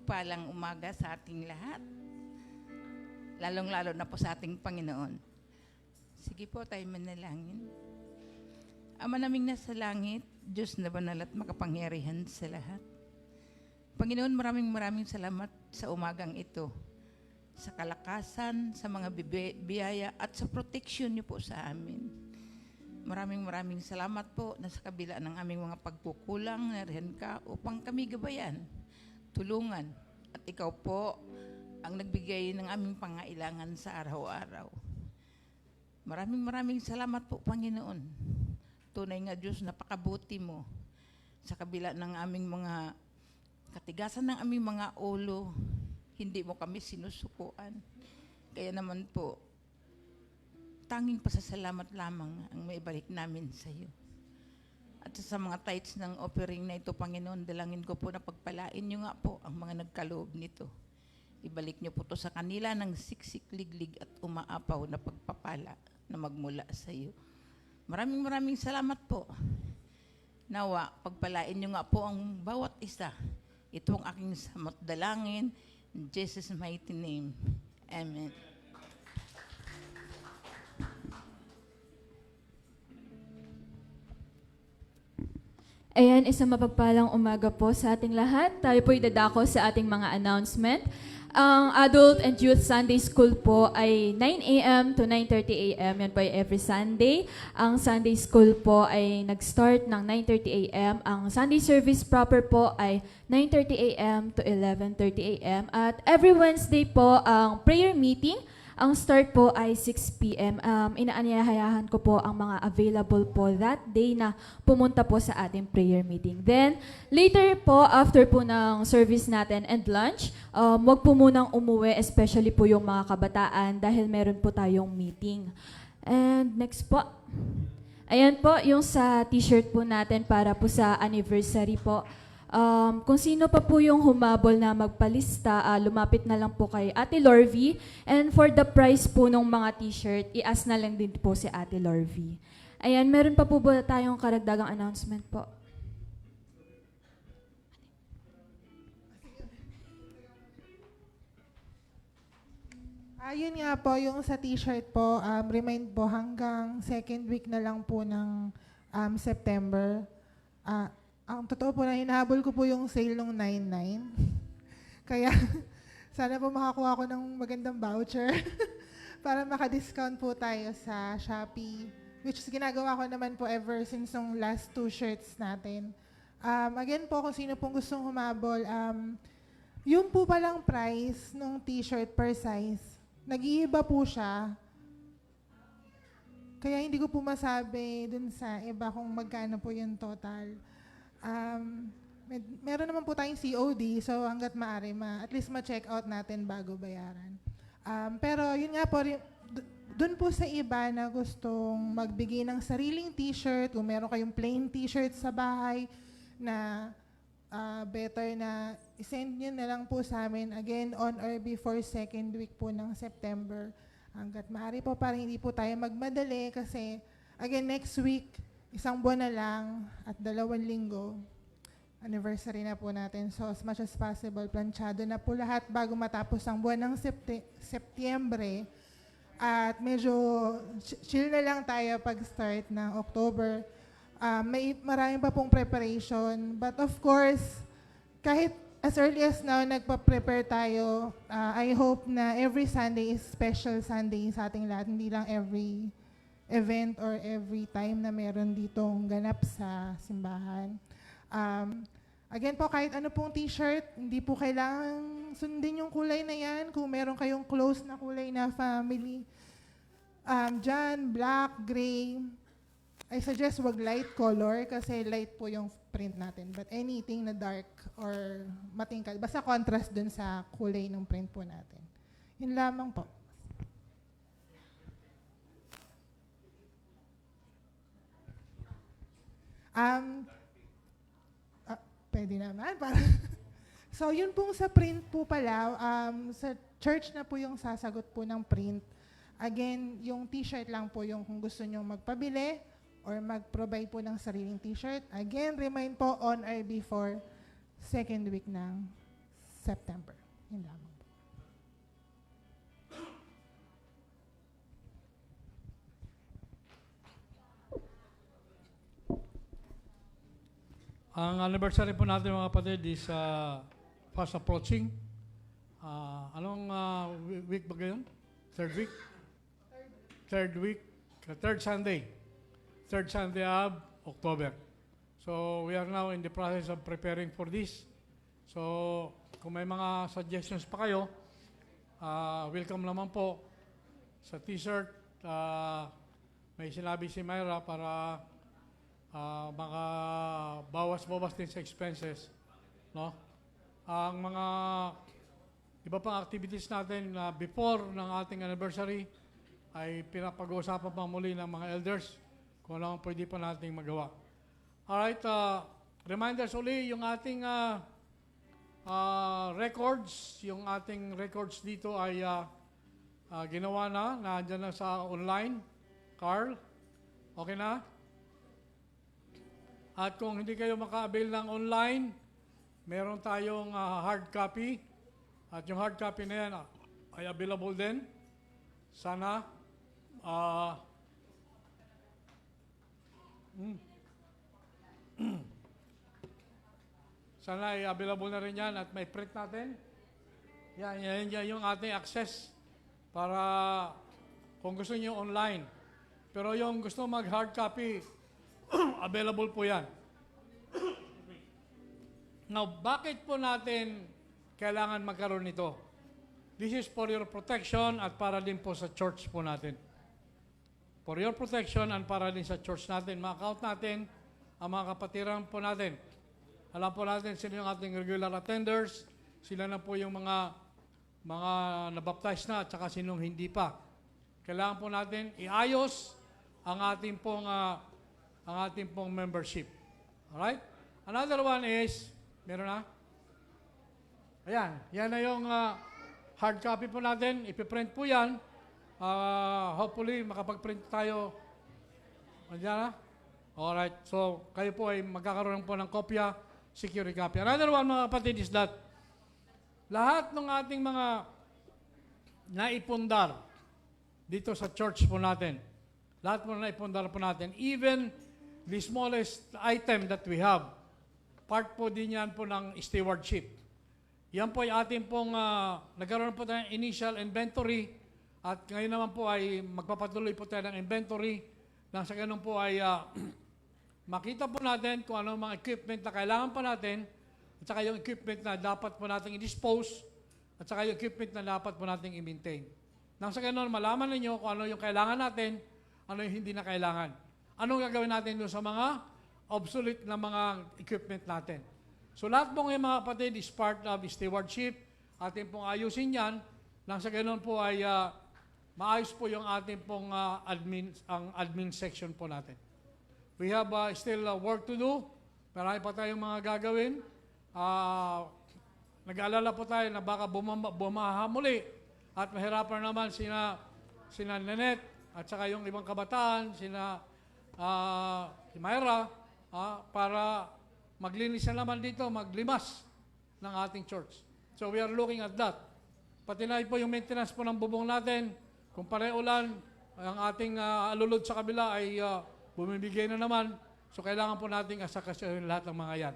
mapagpalang umaga sa ating lahat. Lalong-lalo na po sa ating Panginoon. Sige po, tayo manalangin. Ama naming nasa langit, Diyos na banal at makapangyarihan sa lahat. Panginoon, maraming salamat sa umagang ito. Sa kalakasan, sa mga biyaya at sa protection niyo po sa amin. Maraming salamat po na sa kabila ng aming mga pagkukulang, nariyan ka upang kami gabayan, tulungan. At ikaw po ang nagbigay ng aming pangailangan sa araw-araw. Maraming salamat po, Panginoon. Tunay nga Diyos, napakabuti mo. Sa kabila ng aming mga katigasan ng aming mga ulo, hindi mo kami sinusukuan. Kaya naman po, tanging pasasalamat lamang ang maibalik namin sa iyo. At sa mga tithes ng offering na ito, Panginoon, dalangin ko po na pagpalain niyo nga po ang mga nagkaloob nito. Ibalik niyo po to sa kanila ng siksik, liglig at umaapaw na pagpapala na magmula sa iyo. Maraming salamat po. Nawa, pagpalain niyo nga po ang bawat isa. Ito ang aking samot dalangin. In Jesus' mighty name. Amen. Ayan, isang mapagpalang umaga po sa ating lahat. Tayo po'y dadako sa ating mga announcement. Ang Adult and Youth Sunday School po ay 9 a.m. to 9:30 a.m. Yan po ay every Sunday. Ang Sunday School po ay nag-start ng 9:30 a.m. Ang Sunday Service proper po ay 9:30 a.m. to 11:30 a.m. At every Wednesday po ang prayer meeting. Ang start po ay 6 p.m. Inaanyayahan ko po ang mga available po that day na pumunta po sa ating prayer meeting. Then, later po, after po ng service natin and lunch, wag po munang umuwi, especially po yung mga kabataan dahil meron po tayong meeting. And next po. Ayan po, yung sa t-shirt po natin para po sa anniversary po. Kung sino pa po yung humabol na magpalista, lumapit na lang po kay Ate Lorvie. And for the price po ng mga t-shirt, i-ask na lang din po si Ate Lorvie. Ayan, meron pa po ba tayong karagdagang announcement po? Ayun nga po, yung sa t-shirt po, remind po hanggang second week na lang po ng September. Ang totoo po na hinahabol ko po yung sale nung 9/9. Kaya sana po makakuha ko ng magandang voucher para maka-discount po tayo sa Shopee. Which is ginagawa ko naman po ever since yung last 2 shirts natin. Again po, kung sino pong gustong humabol, yung po palang price ng t-shirt per size, nag-iiba po siya. Kaya hindi ko po masabi dun sa iba kung magkano po yung total. Meron naman po tayong COD, so hanggat maaari, at least ma-check out natin bago bayaran. Pero yun nga po, dun po sa iba na gustong magbigay ng sariling t-shirt, kung meron kayong plain t-shirt sa bahay, na better na isend nyo na lang po sa amin, again, on or before second week po ng September. Hanggat maaari po, para hindi po tayo magmadali, kasi, again, next week, 1 buwan na lang at 2 linggo, anniversary na po natin. So as much as possible, planchado na po lahat bago matapos ang buwan ng Setyembre. At medyo chill na lang tayo pag-start ng October. Marami pa pong preparation. But of course, kahit as early as now, nagpa-prepare tayo. I hope na every Sunday is special Sunday sa ating lahat. Hindi lang every event or every time na meron ditong ganap sa simbahan. Again po, kahit ano pong t-shirt, hindi po kailangan sundin yung kulay na yan. Kung meron kayong close na kulay na family, dyan, black, gray, I suggest wag light color kasi light po yung print natin. But anything na dark or matingkad, basta contrast dun sa kulay ng print po natin. Yun lamang po. Pwede naman. So, yun pong sa print po pala, sa church na po yung sasagot po ng print. Again, yung t-shirt lang po yung kung gusto nyo magpabili or mag-provide po ng sariling t-shirt. Again, remind po on or before second week ng September. Yun lamang po. Ang anniversary po natin mga kapatid is fast approaching. Anong week ba ngayon? Third week? Third week. Third Sunday. Third Sunday of October. So we are now in the process of preparing for this. So kung may mga suggestions pa kayo, welcome naman po sa t-shirt. May sinabi si Myra para makabawas-bawas din sa expenses, no? Ang mga iba pang activities natin na before ng ating anniversary ay pinapag-uusapan pa muli ng mga elders kung ano ang pwede pa nating magawa. Alright, reminders uli, yung ating records, yung ating records dito ay ginawa na, nandiyan na sa online. Carl, okay na? At kung hindi kayo maka-avail ng online, meron tayong hard copy. At yung hard copy na yan ay available din. Sana sana ay available na rin yan at may print natin. Yan yung ating access para kung gusto niyo online. Pero yung gusto mag-hard copy, available po yan. Now, bakit po natin kailangan magkaroon nito? This is for your protection at para din po sa church po natin. For your protection and para din sa church natin. Ma-account natin ang mga kapatiran po natin. Alam po natin sino yung ating regular attenders, sila na po yung mga nabaptize na at saka sinong hindi pa. Kailangan po natin iayos ang ating pong membership. Alright? Another one is, meron na? Ayan, yan na yung hard copy po natin. Ipiprint po yan. Hopefully, makapag-print tayo. Andiyan na? Alright, so kayo po ay magkakaroon po ng kopya, security copy. Another one, mga kapatid, is that lahat ng ating mga naipundar dito sa church po natin, lahat po na naipundar po natin, even the smallest item that we have, part po din yan po ng stewardship. Yan po ay ating pong, nagkaroon po tayo ng initial inventory at ngayon naman po ay magpapatuloy po tayo ng inventory nang sa ganun po ay makita po natin kung ano mga equipment na kailangan pa natin at saka yung equipment na dapat po natin i-dispose at saka yung equipment na dapat po natin i-maintain. Nang sa ganun, malaman ninyo kung ano yung kailangan natin, ano yung hindi na kailangan. Anong gagawin natin doon sa mga obsolete na mga equipment natin. So lahat pong yung mga kapatid is part of stewardship. Atin pong ayusin yan. Nang sa ganun po ay maayos po yung ating pong admin section po natin. We have still work to do. Marami pa tayong mga gagawin. Nag-aalala po tayo na baka bumaha muli at mahirapan naman sina Nanette at saka yung ibang kabataan, si Myra, para maglinis na naman dito, maglimas ng ating church. So we are looking at that. Pati na po yung maintenance po ng bubong natin, kung pareulan, ang ating alulod sa kabila ay bumibigay na naman. So kailangan po nating asakasahin lahat ng mga yan.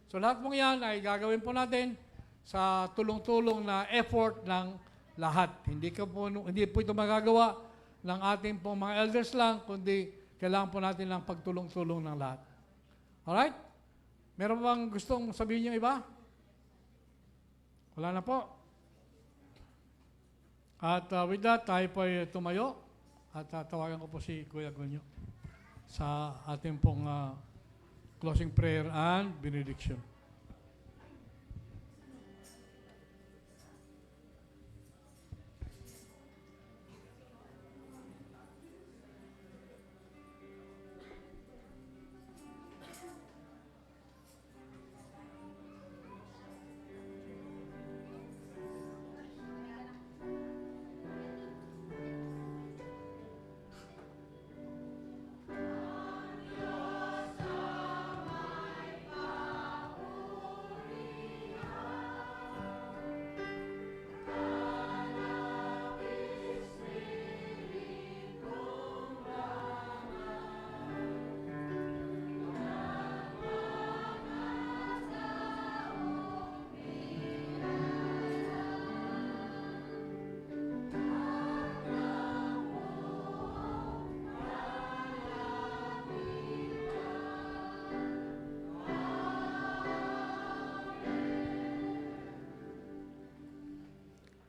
So lahat pong yan ay gagawin po natin sa tulong-tulong na effort ng lahat. Hindi po ito magagawa ng ating pong mga elders lang, kundi kailangan po natin ng pagtulong-tulong ng lahat. Alright? Meron bang gustong sabihin yung iba? Wala na po. At with that, tayo po ay tumayo at tawagan ko po si Kuya Gunyo sa ating pong closing prayer and benediction.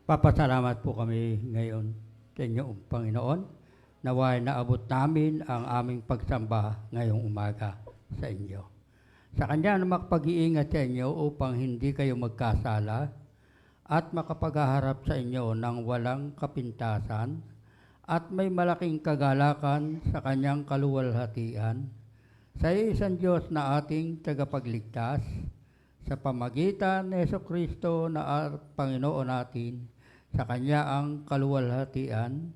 Papasalamat po kami ngayon sa inyo, Panginoon, naway naabot namin ang aming pagsamba ngayong umaga sa inyo. Sa Kanya na makapag-iingat sa inyo upang hindi kayo magkasala at makapaghaharap sa inyo ng walang kapintasan at may malaking kagalakan sa Kanyang kaluwalhatian sa isang Diyos na ating tagapagligtas sa pamagitan ni Jesucristo na Panginoon natin. Sa Kanya ang kaluwalhatian,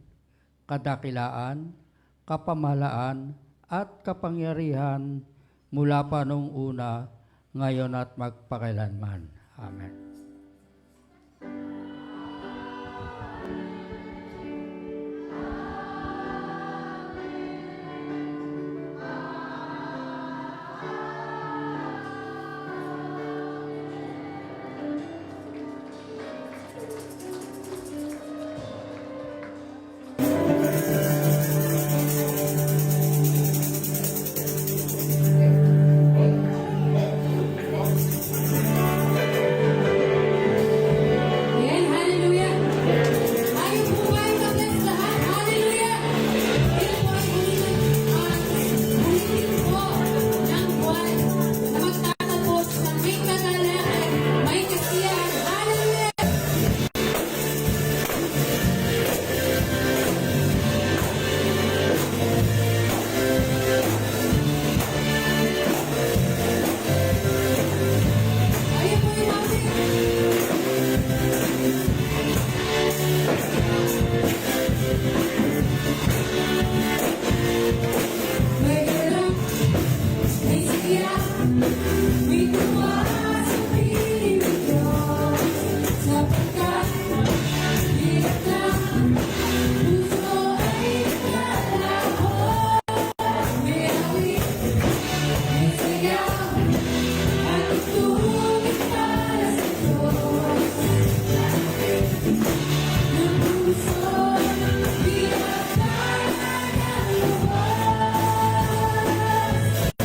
kadakilaan, kapamahalaan at kapangyarihan mula pa nung una, ngayon at magpakailanman. Amen. Ayan, hallelujah. Tayo po ay mag-bless lahat. Hallelujah. Ito po ay ulitin po ng buwan na magtatapos sa may kagalakan, may kasiyahan. Hallelujah. Tayo po ay mag-bless. May hirap, may siya, may tuwa sa piling ito. Sapagkat hirap lang, puso ay naglalako. May awit, may sayaw, at tutulog para sa Diyos. Ng puso, pinagdaanan ng luwas.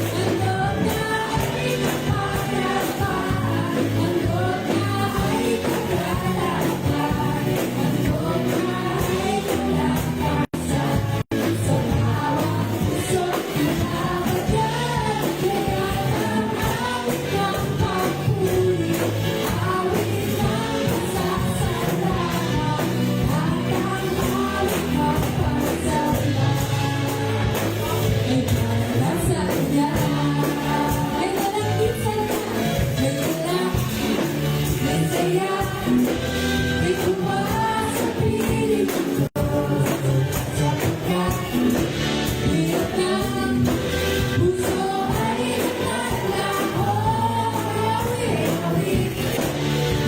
Ang loob na ay napakalapan, ang loob na ay kagalakan, ang loob na ay kalakasan. Sa bawat puso, pinabagyan, kaya ang awit ng pagpuli, awit ng pasasalamat, at ang awit ng pasalamat. May parang sa Kanya, may malapit sa Kanya, may tulak, may saya, may tuwa sa piling ko. Sapagkat hirap lang, puso ay naglalako. Awit,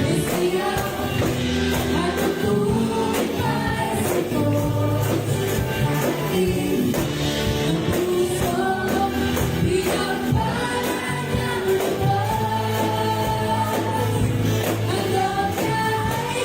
may saya, at tutulog para sa Diyos. Ang puso, pinagpala ng luwas. Ang loob na ay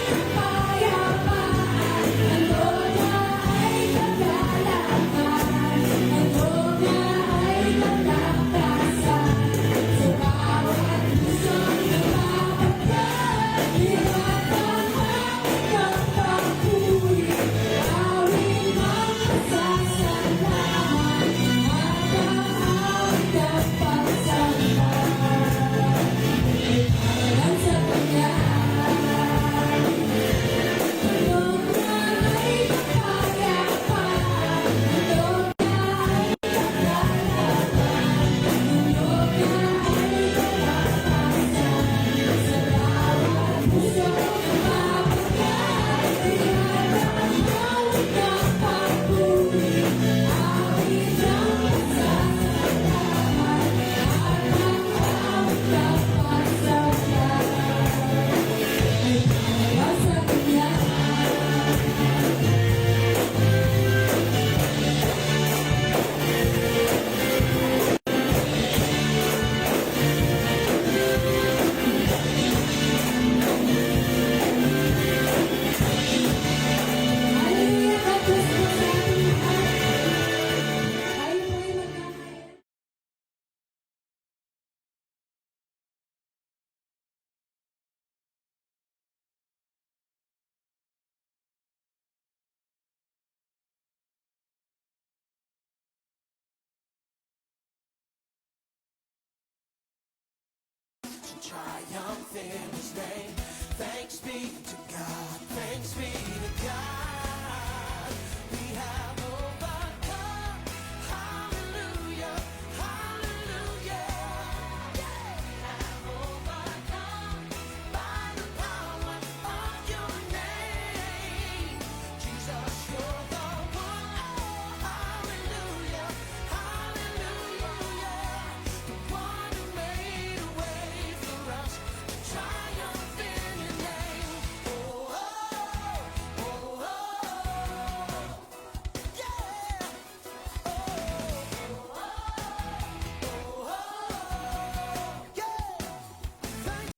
triumph in His name. Thanks be to